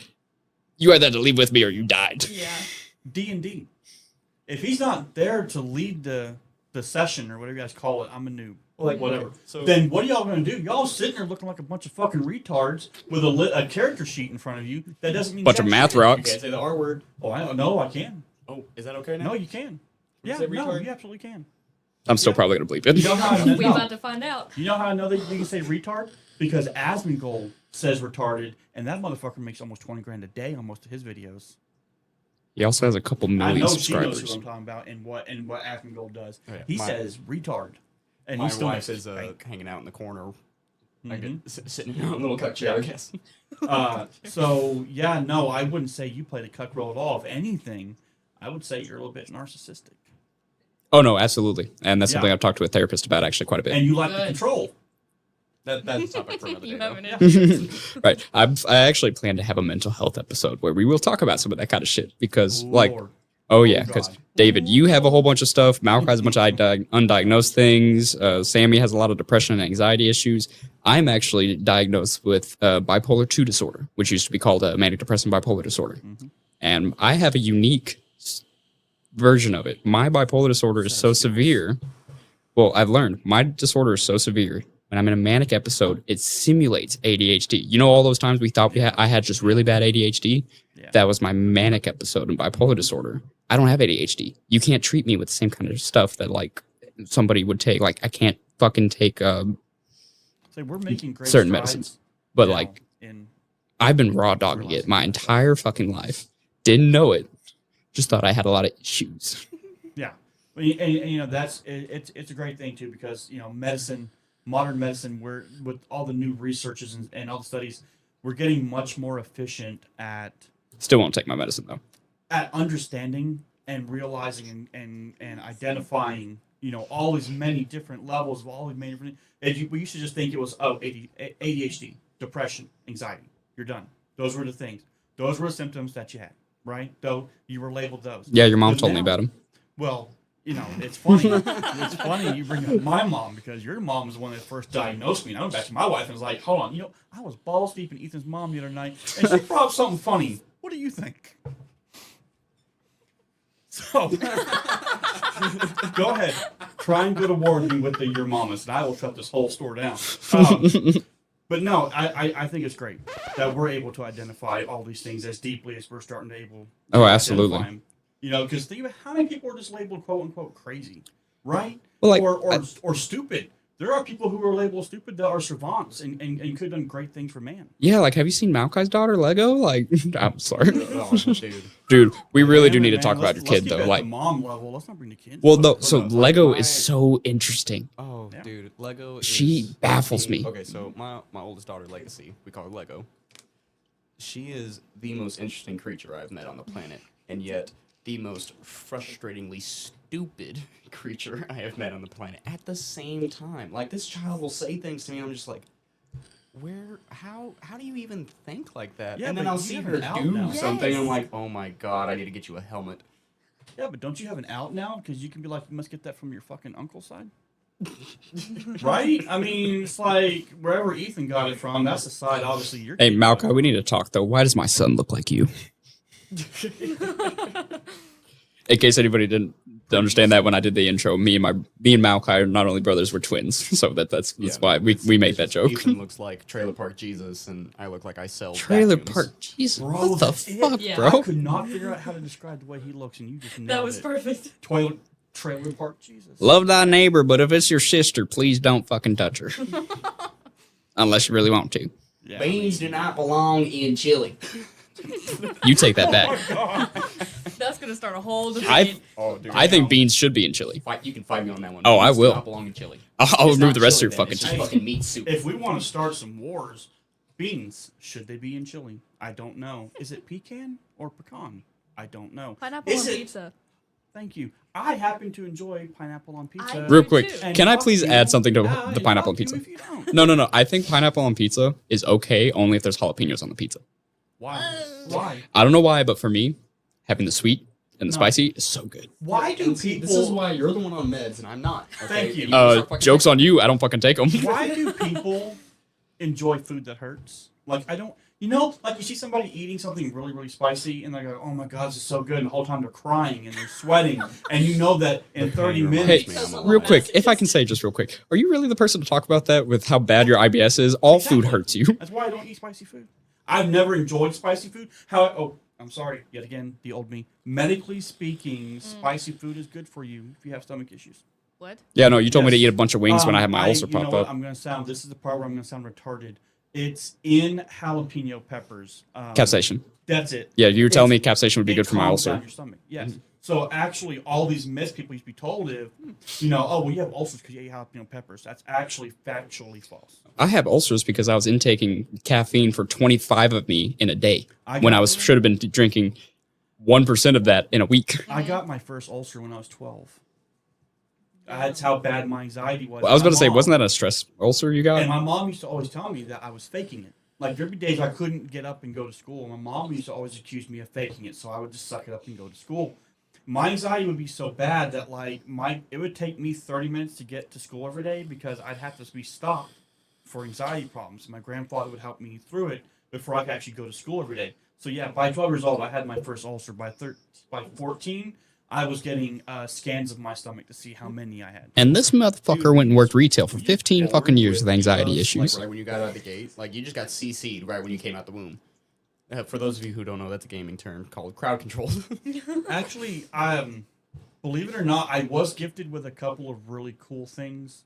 you either had to leave with me or you died. Yeah. D&D. If he's not there to lead the session or whatever you guys call it, I'm a noob. Like whatever. So Then what are y'all gonna do? Y'all sitting there looking like a bunch of fucking retards with a character sheet in front of you. That doesn't mean Bunch of jack math shit. you rocks. can't say the R word. Oh, I don't know. I can. Oh, is that okay now? No, you can. You Yeah, say no, retard? you absolutely can. I'm still probably gonna bleep it. You know how I know, We about to find out. You know how I know that you can say retard? Because Asmongold says retarded, and that motherfucker makes almost 20 grand a day on most of his videos. He also has a couple I million know she knows subscribers. who I'm talking about and what Asmongold does. Oh, yeah. He My- says retard, and My he still wife makes is bank. hanging out in the corner, like Mhm. sitting in her own little cuck chair, I guess. So yeah, no, I wouldn't say you played a cuck role at all. If anything, I would say you're a little bit narcissistic, Oh no, absolutely, and that's Yeah. something I've talked to a therapist about actually quite a bit. and you like the Good. control. That's a topic for another day. You though. have an issue. Right, I actually plan to have a mental health episode where we will talk about some of that kind of shit because, like, Lord. oh yeah, Oh, because God. David, you have a whole bunch of stuff. Malcolm has a bunch of undiagnosed things. Sammy has a lot of depression and anxiety issues. I'm actually diagnosed with bipolar 2 disorder, which used to be called manic depressive bipolar disorder. Mhm. And I have a unique version of it. My bipolar disorder is so severe. Well, I've learned my disorder is so severe. When I'm in a manic episode, it simulates ADHD. You know, all those times we thought I had just really bad ADHD? Yeah. That was my manic episode in bipolar disorder. I don't have ADHD. You can't treat me with the same kind of stuff that like somebody would take. Like I can't fucking take So we're making great certain strides medicines. But now like in I've been raw dogging it my entire fucking life. Didn't know it. Just thought I had a lot of issues. yeah, and you know it's a great thing too because you know modern medicine, we're with all the new researches and all the studies, we're getting much more efficient at Still won't take my medicine though. understanding and realizing and identifying, you know, all these many different levels of all these many different. We used to just think it was ADHD, depression, anxiety. You're done. Those were the things. Those were the symptoms that you had, right? Though you were labeled those. Yeah, your mom But told me now- about him. Well, you know, it's funny. It's funny you bring up my mom because your mom was the one that first diagnosed me. And I went back to my wife and was like, hold on, you know, I was balls deep in Ethan's mom the other night and she brought up something funny. What do you think? So, go ahead. Crime go to war with me with the your mamas, and I will shut this whole store down. But no, I think it's great that we're able to identify all these things as deeply as we're starting to able. Oh, To absolutely. identify 'em. You know, because think about how many people are just labeled "quote unquote" crazy, right? Well, like, or stupid. There are people who are labeled stupid that are savants and could have done great things for man. Yeah, like, have you seen Malkai's daughter, Lego? Like, I'm sorry. Oh, dude. Dude, we really do Anyway, need to man, talk about your let's kid, keep though. it at Like, the mom level. Let's not bring the kids. well, into no, it. so Like, Lego my- is so interesting. Oh, Yeah. dude, Lego. She is baffles the- me. Okay, so my oldest daughter, Legacy, we call her Lego. She is the most interesting creature I've met on the planet, and yet the most frustratingly stupid creature I have met on the planet at the same time. Like, this child will say things to me, and I'm just like, how do you even think like that? Yeah, And then but I'll you see have her an out do now. something, Yes. I'm like, oh my god, I need to get you a helmet. Yeah, but don't you have an out now? Because you can be like, you must get that from your fucking uncle's side. Right? I mean, it's like wherever Ethan got it from, that's the side obviously you're. Hey, getting Malkai, it. we need to talk, though. Why does my son look like you? In case anybody didn't understand that when I did the intro, me and Malkai are not only brothers, we're twins. So that's Yeah, why we made that joke. Ethan looks like Trailer Park Jesus, and I look like I sell Trailer vacuums. Park, Jesus, Bro, what the that's it. fuck, Yeah. bro? I could not figure out how to describe the way he looks, and you just nailed That was it. perfect. Trailer Park Jesus. Love thy neighbor, but if it's your sister, please don't fucking touch her. Unless you really want to. Yeah, Beans do not belong in chili. You take that Oh back. my god. That's gonna start a whole debate. Oh, dude. I think beans should be in chili. You can fight me on that one. Oh, I Beans do will. not belong in chili. I'll It's remove not the rest of chili your then, fucking it's just chili. fucking meat soup. If we want to start some wars, beans, should they be in chili? I don't know. Is it pecan or pecan? I don't know. Pineapple Is on it- pizza. Thank you. I happen to enjoy pineapple on pizza. I Real do quick, too. And can I fuck please you. add something to And the pineapple on fuck you pizza? if you don't. No. I think pineapple on pizza is okay only if there's jalapenos on the pizza. Why? Why? I don't know why, but for me, having the sweet and the No. spicy is so good. Why do And see, people? This is why you're the one on meds and I'm not. Okay? Thank you. And can start fucking Joke's on you. I don't fucking take them. Why do people enjoy food that hurts? Like I don't. You know, like you see somebody eating something really, really spicy, and they go, "Oh my god, this is so good!" And the whole time they're crying and they're sweating, and you know that in 30 reminds minutes. me I'm a Real liar. quick, if I can say just real quick, are you really the person to talk about that with how bad your IBS is? All food Exactly. hurts you. That's why I don't eat spicy food. I've never enjoyed spicy food. I'm sorry, yet again, the old me. Medically speaking, spicy food is good for you if you have stomach issues. What? Yeah, no, you told me to Yes. eat a bunch of wings when I had my ulcer you know pop what? up. I'm gonna sound. This is the part where I'm gonna sound retarded. It's in jalapeno peppers. Capsaicin. That's it. Yeah, you were telling me It's- capsaicin would be It good for my calms down ulcer. your stomach. Yes. So actually, all these myths people used to be told if, you know, oh well, you have ulcers because you ate jalapeno peppers. That's actually factually false. I have ulcers because I was intaking caffeine for 25 of me in a day when got- I should have been drinking 1% of that in a week. I got my first ulcer when I was 12. That's how bad my anxiety was. Well, I was My about to say, mom- wasn't that a stress ulcer you got? And my mom used to always tell me that I was faking it. Like there'd be days I couldn't get up and go to school. My mom used to always accuse me of faking it, so I would just suck it up and go to school. My anxiety would be so bad that it would take me 30 minutes to get to school every day because I'd have to be stopped for anxiety problems. My grandfather would help me through it before I could actually go to school every day. So yeah, by 12 years old, I had my first ulcer. By 14, I was getting scans of my stomach to see how many I had. And this motherfucker went and worked retail for 15 fucking years with anxiety Like, issues. right when you got out of the gate, like you just got CC'd right when you came out the womb. For those of you who don't know, that's a gaming term called crowd control. Actually, believe it or not, I was gifted with a couple of really cool things.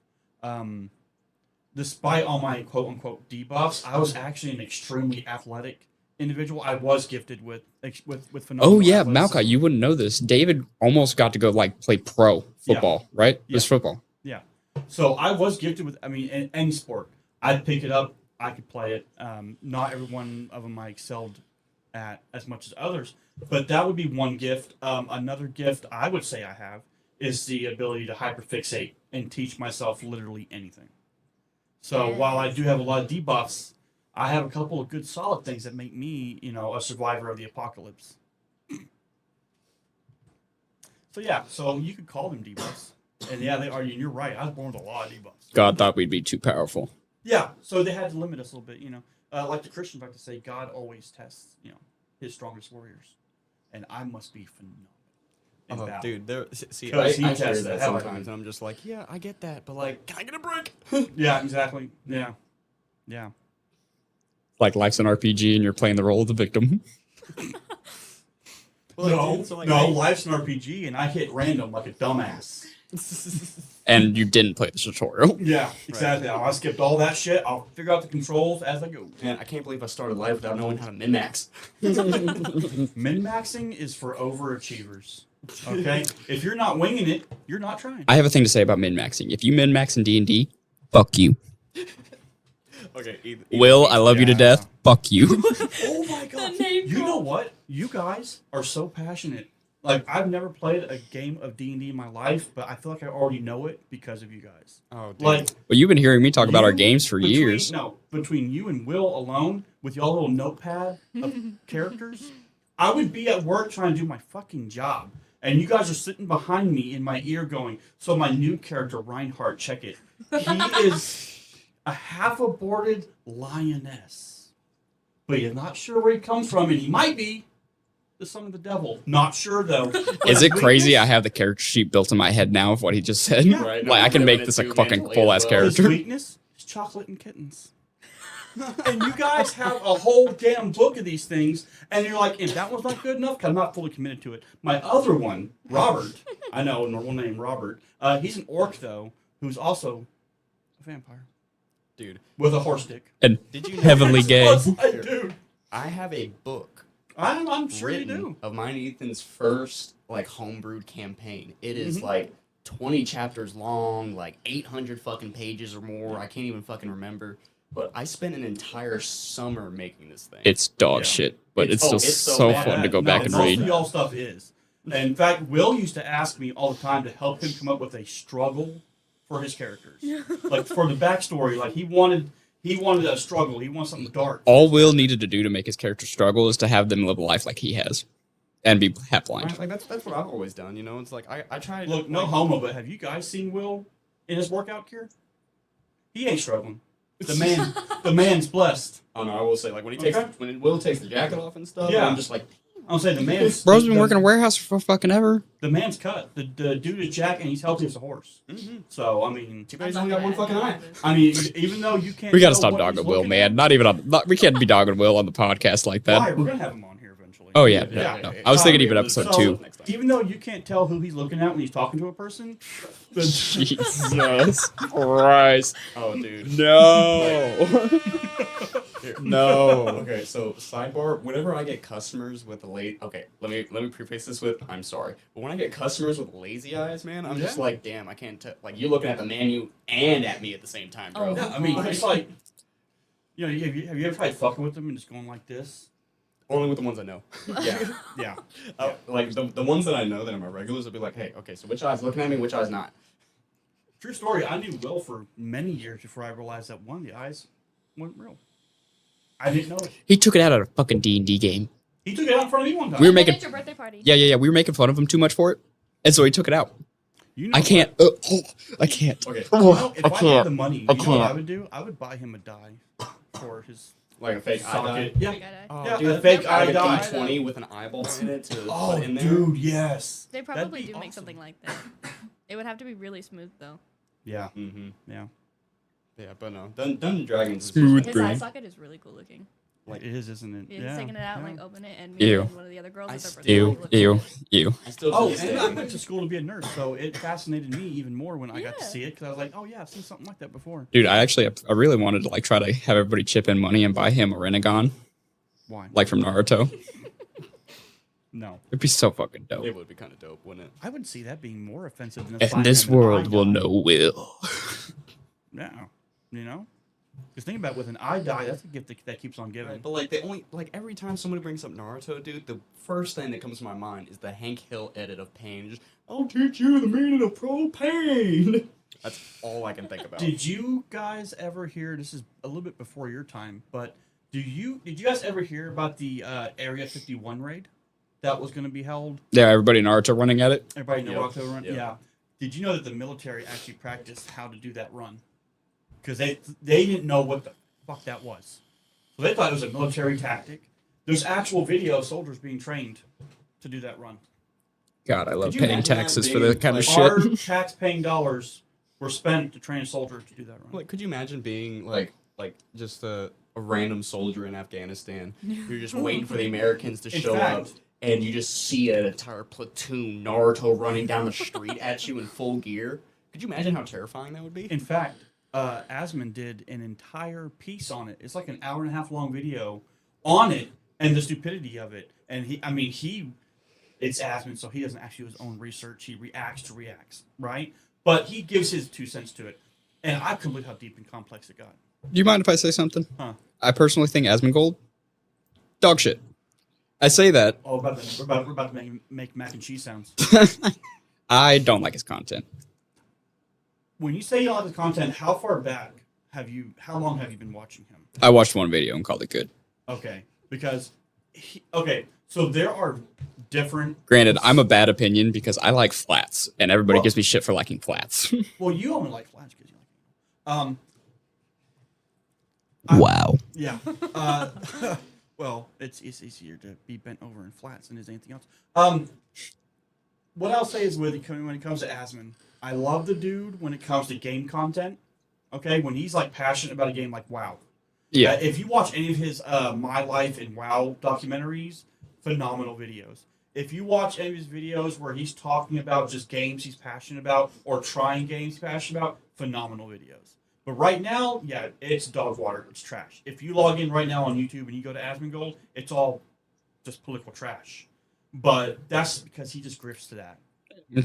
Despite all my quote unquote debuffs, I was actually an extremely athletic individual. I was gifted with phenomenal Oh yeah, athleticism. Malkai, you wouldn't know this. David almost got to go like play pro football, right? Yeah. Just football. Yeah. So I was gifted with, in any sport. I'd pick it up. I could play it. Not every one of them I excelled at as much as others. But that would be one gift. Another gift I would say I have is the ability to hyperfixate and teach myself literally anything. So while I do have a lot of debuffs, I have a couple of good solid things that make me, a survivor of the apocalypse. So yeah, so you could call them debuffs. And yeah, they are. And you're right. I was born with a lot of debuffs. God thought we'd be too powerful. Yeah, so they had to limit us a little bit, like the Christians like to say, God always tests, his strongest warriors, and I must be phenomenal. in Oh, battle. dude, see, Because he I hear tests that the hell out of sometimes, me. and I'm just like, yeah, I get that, but like, can I get a break? Yeah, exactly. Yeah. Yeah. Like life's an RPG and you're playing the role of the victim. Well, dude, so, like, no, life's an RPG, and I hit random like a dumbass. And you didn't play the tutorial. Yeah, exactly. I skipped all that shit. I'll figure out the controls as I go. Man, I can't believe I started life without knowing how to min-max. Min-maxing is for overachievers. Okay? If you're not winging it, you're not trying. I have a thing to say about min-maxing. If you min-max in D&D, fuck you. Okay, Will, I love you to Yeah. death. Fuck you. Oh my god. name You know call. what? You guys are so passionate. Like, I've never played a game of D&D in my life, but I feel like I already know it because of you guys. Oh, dude. Like, Well, you've been hearing me talk about our you- games for between- years. No, between you and Will alone, with y'all little notepad of characters, I would be at work trying to do my fucking job. And you guys are sitting behind me in my ear going, so my new character, Reinhardt, check it. He is a half-aborted lioness. But you're not sure where he comes from, and he might be the son of the devil. Not sure, though. Is it His crazy? weakness- I have the character sheet built in my head now of what he just said. Yeah. Right, no, Like I can I'm make doing this it a too fucking mentally full as ass well. His character. weakness is chocolate and kittens. And you guys have a whole damn book of these things, and you're like, if that one's not good enough, 'cause I'm not fully committed to it. My other one, Robert, I know, normal name, Robert. He's an orc, though, who's also a vampire Dude, with a horse dick. And did you know heavenly gay. Yes, I do. I have a book I'm sure you written do. of mine and Ethan's first like homebrewed campaign. It is Mhm. like 20 chapters long, like 800 fucking pages or more. I can't even fucking remember. But I spent an entire summer making this thing. It's dog Yeah. shit, but it's It's- still oh, it's so so bad. fun to go No, back and most read. of y'all stuff is. And in fact, Will used to ask me all the time to help him come up with a struggle for his characters. Like for the backstory, like he wanted a struggle. He wanted something dark. All Will needed to do to make his character struggle is to have them live a life like he has, and be half blind. Right, like that's what I've always done, you know. It's like I try to Look, no like, homo, but have you guys seen Will in his workout gear? He ain't struggling. The man's blessed. Oh no, I will say like when he takes Okay. when Will takes the jacket off and stuff, Yeah. I'm just like I'm saying the man's. Bro's been the, working a warehouse for fucking ever. The man's cut. The dude is jack and he's healthy as a horse. So I mean, too bad he's only got one fucking eye. I mean, even though you can't. We gotta tell stop what dogging he's Will, looking man. at- Not even on. We can't be dogging Will on the podcast like Why? that. We're gonna have him on here eventually. Oh yeah, Yeah. no. I was thinking even So- episode So, 2. Next time. even though you can't tell who he's looking at when he's talking to a person, then Jesus Christ! Oh dude. No, Here. no. Okay, so sidebar. Whenever I get customers with okay, let me preface this with I'm sorry, but when I get customers with lazy eyes, man, I'm just Yeah. like, damn, I can't tell. Like you're looking at the menu and at me at the same time, bro. Oh. yeah, I mean, it's like, you know, have you ever tried fucking with them and just going like this? Only with the ones I know. Yeah, yeah. Like the ones that I know that are my regulars will be like, hey, okay, so which eye's looking at me, which eye's not. True story. I knew Will for many years before I realized that one of the eyes wasn't real. I didn't know it. He took it out at a fucking D&D game. He took it out in front of me one time. We were And making. at your birthday party. Yeah. We were making fun of him too much for it, and so he took it out. You know I can't. I can't. Okay, What, you know, if I, can't. had the money, you know what I would do? I would buy him a die for his like a fake eye dye. socket. Yeah. Big eye dye. Oh, Yeah, dude, a fake I eye have dye. a D20 with an eyeball in it to Oh, put in there. dude, yes. They That'd probably be do make awesome. something like that. It would have to be really smooth though. Yeah, Mm-hmm. yeah. Yeah, but no, Dungeons and Dragons. is Smooth His brain. eye socket is really cool looking. Like it is, isn't it? He's Yeah. taking it out and yeah. like open it, and me Ew. and one of the other girls I at their birthday Ew, party looked ew, at it. ew. I still Oh, to this and day- I went to school to be a nurse, so it fascinated me even more when I got to Yeah. see it because I was like, oh yeah, I've seen something like that before. Dude, I really wanted to like try to have everybody chip in money and buy him a Renegon, Why? like from Naruto. No, It'd be so fucking dope. It would be kind of dope, wouldn't it? I would see that being more offensive than. And this world will know Will. Yeah, you know. Because think about it, with an eye dye, that's a gift that keeps on giving. Right, but like they only like every time somebody brings up Naruto, dude, the first thing that comes to my mind is the Hank Hill edit of Pain. Just, I'll teach you the meaning of propane. That's all I can think about. Did you guys ever hear? This is a little bit before your time, but did you guys ever hear about the Area 51 raid that was going to be held? Yeah, everybody in Naruto running at it. Everybody know Yep. October run? Yep. Yeah. Did you know that the military actually practiced how to do that run? Because they didn't know what the fuck that was. So they thought it was a military tactic. There's actual video of soldiers being trained to do that run. God, I love Could you paying imagine that taxes for being, that kind of like, shit. Our tax-paying dollars were spent to train a soldier to do that, right? Like, could you imagine being like just a random soldier in Afghanistan? You're just waiting for the Americans to In show up, fact- and you just see an entire platoon Naruto running down the street at you in full gear. Could you imagine how terrifying that would be? In fact, Asmund did an entire piece on it. It's like an hour and a half long video on it and the stupidity of it. And it's Asmund, so he doesn't actually do his own research. He reacts, right? But he gives his 2 cents to it. And I couldn't believe how deep and complex it got. Do you mind if I say something? Huh. I personally think Asmongold, dog shit. I say that. Oh, we're about to make mac and cheese sounds. I don't like his content. When you say you don't like the content, how far back how long have you been watching him? I watched one video and called it good. Okay. Because, so there are different... Granted, I'm a bad opinion because I like flats, and everybody Well- gives me shit for liking flats. Well, you only like flats because you like it. Wow. Yeah. Well, it's easier to be bent over in flats than is anything else. What I'll say is when it comes to Asmund, I love the dude when it comes to game content. Okay, when he's like passionate about a game like WoW. Yeah. If you watch any of his My Life in WoW documentaries, phenomenal videos. If you watch any of his videos where he's talking about just games he's passionate about or trying games he's passionate about, phenomenal videos. But right now, yeah, it's dog water. It's trash. If you log in right now on YouTube and you go to Asmongold, it's all just political trash. But that's because he just grifts to that.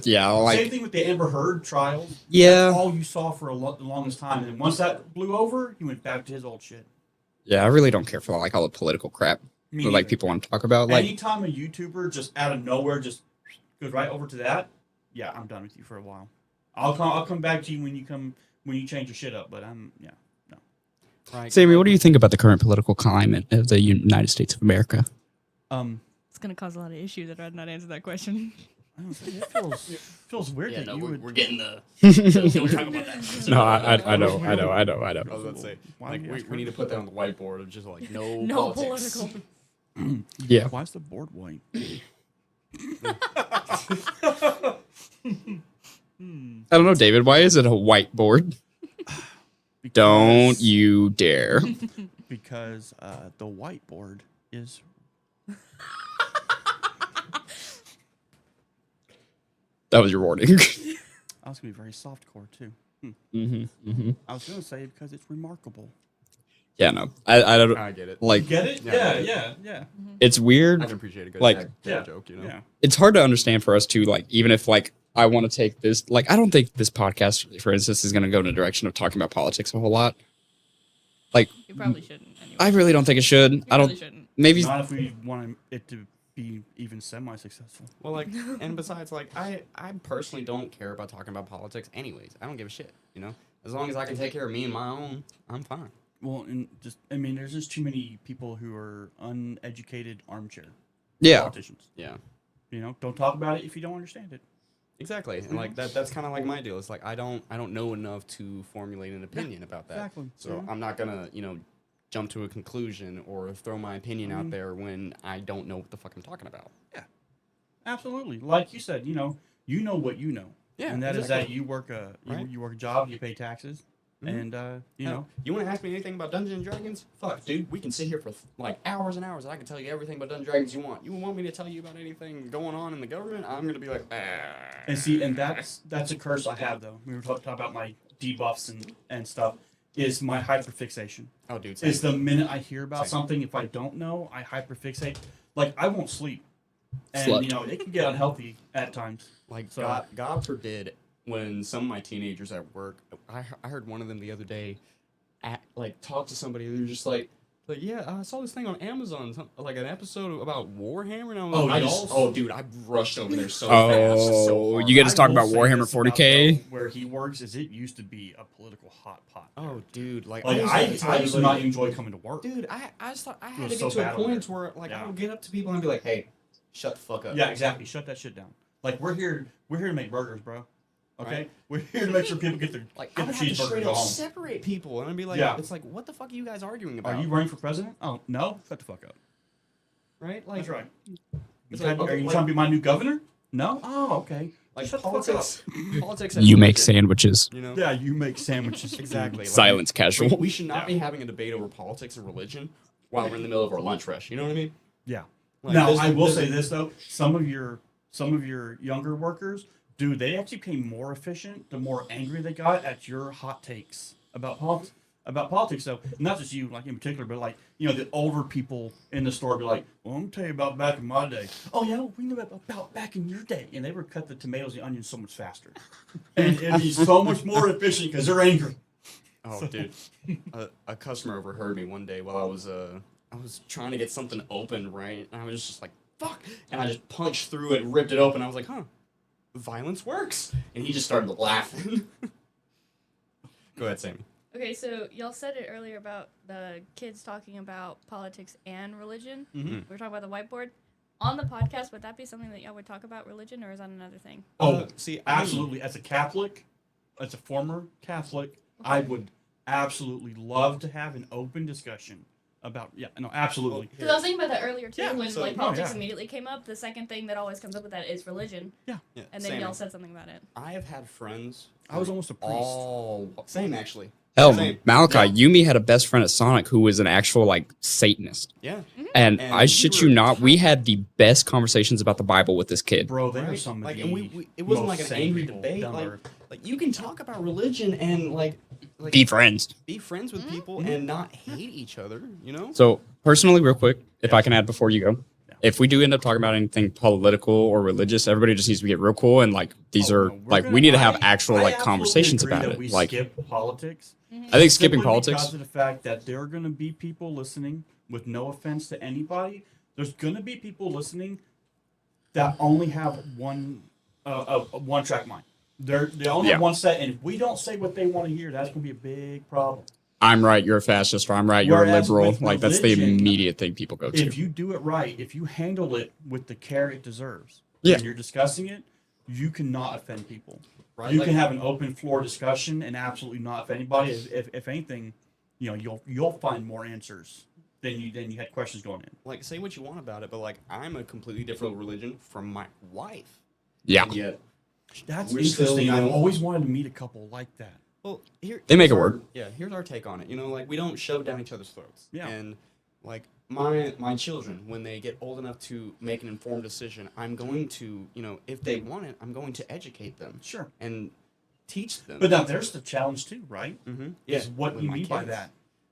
Yeah, like Same thing with the Amber Heard trials. yeah, That's all you saw for the longest time. And then once that blew over, he went back to his old shit. yeah. I really don't care for like all the political crap Me that like neither. people want to talk about. Like, Anytime a YouTuber just out of nowhere just goes right over to that, yeah, I'm done with you for a while. I'll come back to you when you change your shit up. But no. Right. Sammy, what do you think about the current political climate of the United States of America? It's gonna cause a lot of issues if I had not answered that question. I don't know, it feels weird Yeah, that no, you we're, would. we're getting the. Don't talk about that. No, I know. I was about to say, Why like, would you ask we need her? to put that on the whiteboard of just like no, No politics. political. Yeah. Why is the board white? I don't know, David. Why is it a whiteboard? Don't you dare. Because the whiteboard is. That was your warning. I was gonna be very softcore too. I was gonna say because it's remarkable. Yeah, no. I don't I get it. like. Get it? Yeah, Yeah. It's weird. I can appreciate a good Like- dad Yeah. joke, you know. Yeah. It's hard to understand for us too. Like, even if like I want to take this, like, I don't think this podcast, for instance, is going to go in a direction of talking about politics a whole lot. Like, You probably shouldn't. Anyway. I really don't think it should. You I really don't. shouldn't. Maybe. Not if we want it to be even semi-successful. Well, like, and besides, like, I personally don't care about talking about politics anyways. I don't give a shit, you know? As long as I can take care of me and my own, I'm fine. Well, and there's just too many people who are uneducated armchair Yeah. politicians. Yeah. You know, don't talk about it if you don't understand it. Exactly. And like that's kind of like my deal. It's like I don't know enough to formulate an opinion about that. Exactly. So I'm not going to, jump to a conclusion or throw my opinion out there when I don't know what the fuck I'm talking about. Absolutely. Like you said, you know what you know. Yeah, And that is exactly. that you work Right. you work a job, you pay taxes, Mhm. and you Hell, know, you want to ask me anything about Dungeons and Dragons? Fuck, dude, we can sit here for like hours and hours and I can tell you everything about Dungeons and Dragons you want. You want me to tell you about anything going on in the government? I'm going to be like, and see, and that's a curse I have though. We were talking about my debuffs and stuff. Is my hyperfixation. Oh, dude, Is the minute I hear about Same. something, if I don't know, I hyperfixate. Like I won't sleep, and Slept. it can get unhealthy at times. like, So- God forbid, when some of my teenagers at work, I heard one of them the other day, talk to somebody, they're just like, yeah, I saw this thing on Amazon, like an episode about Warhammer, and I was Oh, I rushed over there so fast. So Oh, hard. you get to I talk will about say Warhammer this about, 40K. though, where he works is it used to be a political hot pot. Oh, dude, like Like was I like, used to not enjoy coming to work. dude, I just thought I had was to so get to a bad over point there. where like I Yeah. would get up to people and be like, hey, shut the fuck up. Yeah, exactly. Shut that shit down. Like we're here to make burgers, bro. Okay, Right. we're here to make sure people get their Like get I their would have to cheeseburger and straight go up home. separate people, and I'd be like, Yeah. it's like, what the fuck are you guys arguing about? Are you running for president? Oh no, shut the fuck up. right? Like, That's right. It's Are like, okay, you like- trying to be my new governor? No? Oh, okay. Like Shut the fuck politics. And You make religion, sandwiches. You know. Yeah, you make sandwiches. Exactly. Like, Silence casual. We should not be having a debate over politics and religion while we're in the middle of our lunch rush. You know what I mean? Yeah. Like, Now, there's- I will there's- say this though: some of your younger workers, dude, they actually became more efficient the more angry they got at your hot takes about politics. About politics, though, not just you, like in particular, but like the older people in the store be like, "Well, I'm gonna tell you about back in my day." Oh yeah, we know about back in your day, and they would cut the tomatoes and onions so much faster, and it'd be so much more efficient because they're angry. Oh, dude, a customer overheard me one day while I was trying to get something open, right? And I was just like, "Fuck!" And I just punched through it, ripped it open. I was like, "Huh, violence works." And he just started laughing. Go ahead, Sammy. Okay, so y'all said it earlier about the kids talking about politics and religion. Mm-hmm. We were talking about the whiteboard. On the podcast, would that be something that y'all would talk about religion, or is that another thing? Oh, see, absolutely. As a Catholic, as a former Catholic, I would absolutely love to have an open discussion about. Yeah, no, absolutely. Because I was thinking about that earlier too. Yeah, When so- like politics yeah. immediately came up, the second thing that always comes up with that is religion, Yeah, and then Sammy, y'all said something about it. I have had friends. I was almost a priest. Oh, same actually. Hell, Same. Malachi, Yumi had a best friend at Sonic who was an actual like Satanist, Yeah. and And I we shit were you not, we had the best conversations about the Bible with this kid. Bro, they are Right? some of Like, the and it wasn't most like an sane angry people debate. down Like, there. like you can talk about religion and like Be friends. be friends with people and not hate each other. You know? So personally, real quick, if I can add before you go, if we do end up talking about anything political or religious, everybody just needs to get real cool and like these Oh, are no, we're like gonna- we need to have I actual like absolutely conversations agree about that it. We Like skip politics. I think skipping Simply politics. because of the fact that there are going to be people listening. With no offense to anybody, there's going to be people listening that only have one track mind. They only Yeah. have one set, and if we don't say what they want to hear, that's going to be a big problem. I'm right, you're a fascist, or I'm right, you're a Whereas liberal. with Like that's the religion, immediate thing people go to. If you do it right, if you handle it with the care it deserves, Yeah. when you're discussing it, you cannot offend people. Right? You Like, can have an open floor discussion and absolutely not offend anybody. If anything, you'll find more answers than you had questions going in. like say what you want about it, but like I'm a completely different religion from my wife. Yeah. And yet, That's We're still, interesting. I've you know- always wanted to meet a couple like that. well, They make here's it our- work. Yeah, here's our take on it. You know, like we don't shove down each other's throats. Yeah. And like my children, when they get old enough to make an informed decision, I'm going to, if they want it, I'm going to educate them Sure. and teach them. But now there's the challenge too, right? mm-hmm. Is what with you my mean by kids, that,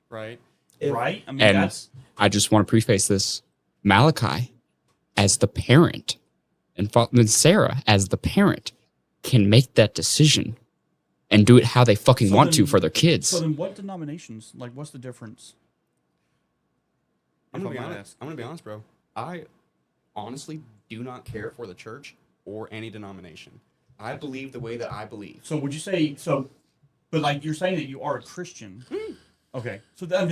right? right? I mean, And- that's I just want to preface this. Malachi, as the parent, and Sarah, as the parent, can make that decision and do it how they fucking So want to then- for their kids. so. Then, what denominations? Like, what's the difference? I'm If gonna be I might honest. I'm gonna be honest, bro. I honestly do not care for the church or any denomination. I believe the way that I believe. So would you say so? But like you're saying that you are a Christian. Okay, so that's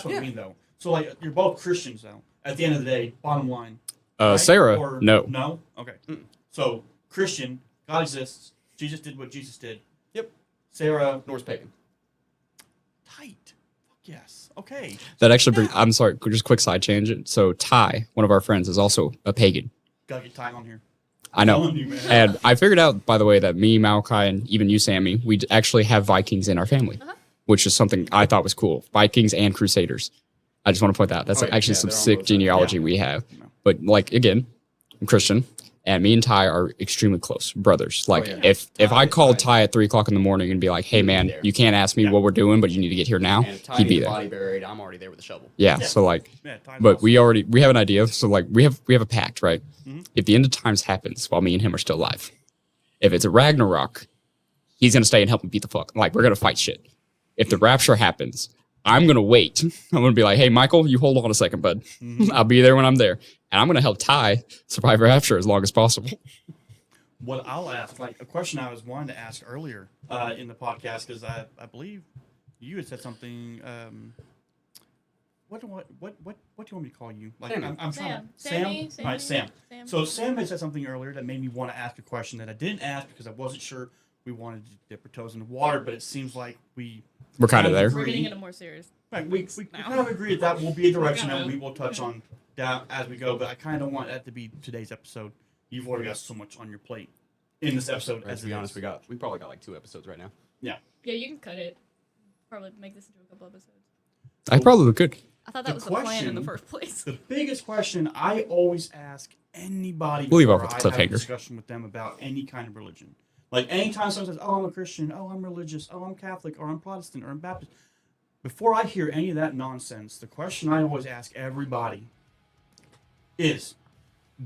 what I Yeah. mean though. So like you're both Christians though. At the end of the day, bottom line. right? Sarah, Or no. No. Okay. Mm. So Christian, God exists. Jesus did what Jesus did. Yep. Sarah, Norse pagan. tight. Fuck yes. Okay. That actually brings, I'm sorry, just quick side tangent. So Ty, one of our friends, is also a pagan. Gotta get tight on here. I know. Telling you, man. And I figured out, by the way, that me, Malachi, and even you, Sammy, we actually have Vikings in our family, which is something I thought was cool. Vikings and Crusaders. I just want to point that out. That's Oh, yeah, actually yeah, some they're on sick both sides. genealogy Yeah. we have. Yeah. But like again, I'm Christian, and me and Ty are extremely close brothers. Like yeah. if Ty I is called Ty. Ty at 3:00 in the morning and be like, "Hey He'd be man, there. you can't ask me Yeah. what we're doing, but you need to get here now," And if Ty he'd be needs there. body buried, I'm already there with a shovel. Yeah. Yeah. So like, Yeah, tight but also. we have an idea. So like we have a pact, right? Mhm. If the end of times happens while me and him are still alive, if it's a Ragnarok, he's gonna stay and help me beat the fuck. Like we're gonna fight shit. If the rapture happens, I'm gonna wait. I'm gonna be like, "Hey, Michael, you hold on a second, bud. Mhm. I'll be there when I'm there, and I'm gonna help Ty survive rapture as long as possible." What I'll ask, like a question I was wanting to ask earlier in the podcast, because I believe you had said something. What do you want me to call you? Like Sammy. I'm trying to Sammy, All right, Sam. Sam. So Sam had said something earlier that made me want to ask a question that I didn't ask because I wasn't sure we wanted to dip our toes in the water, but it seems like we We're kind of there. We're getting into more serious. right, we Now. kind of agree that will be a direction that Kinda. we will touch on down as we go. But I kind of want that to be today's episode. you've already got so much on your plate in this episode. To be honest, we probably got like 2 episodes right now. Yeah, you can cut it. Probably make this into a couple episodes. I probably could. I thought that was the plan in the first place. The biggest question I always ask anybody We'll leave off before with the I have a cliffhanger. discussion with them about any kind of religion. Like anytime someone says, "Oh, I'm a Christian," "Oh, I'm religious," "Oh, I'm Catholic," or "I'm Protestant," or "I'm Baptist," before I hear any of that nonsense, the question I always ask everybody is,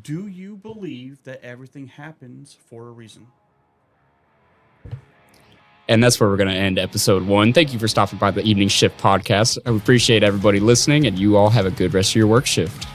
do you believe that everything happens for a reason? And that's where we're going to end episode 1. Thank you for stopping by the Evening Shift podcast. I appreciate everybody listening, and you all have a good rest of your work shift.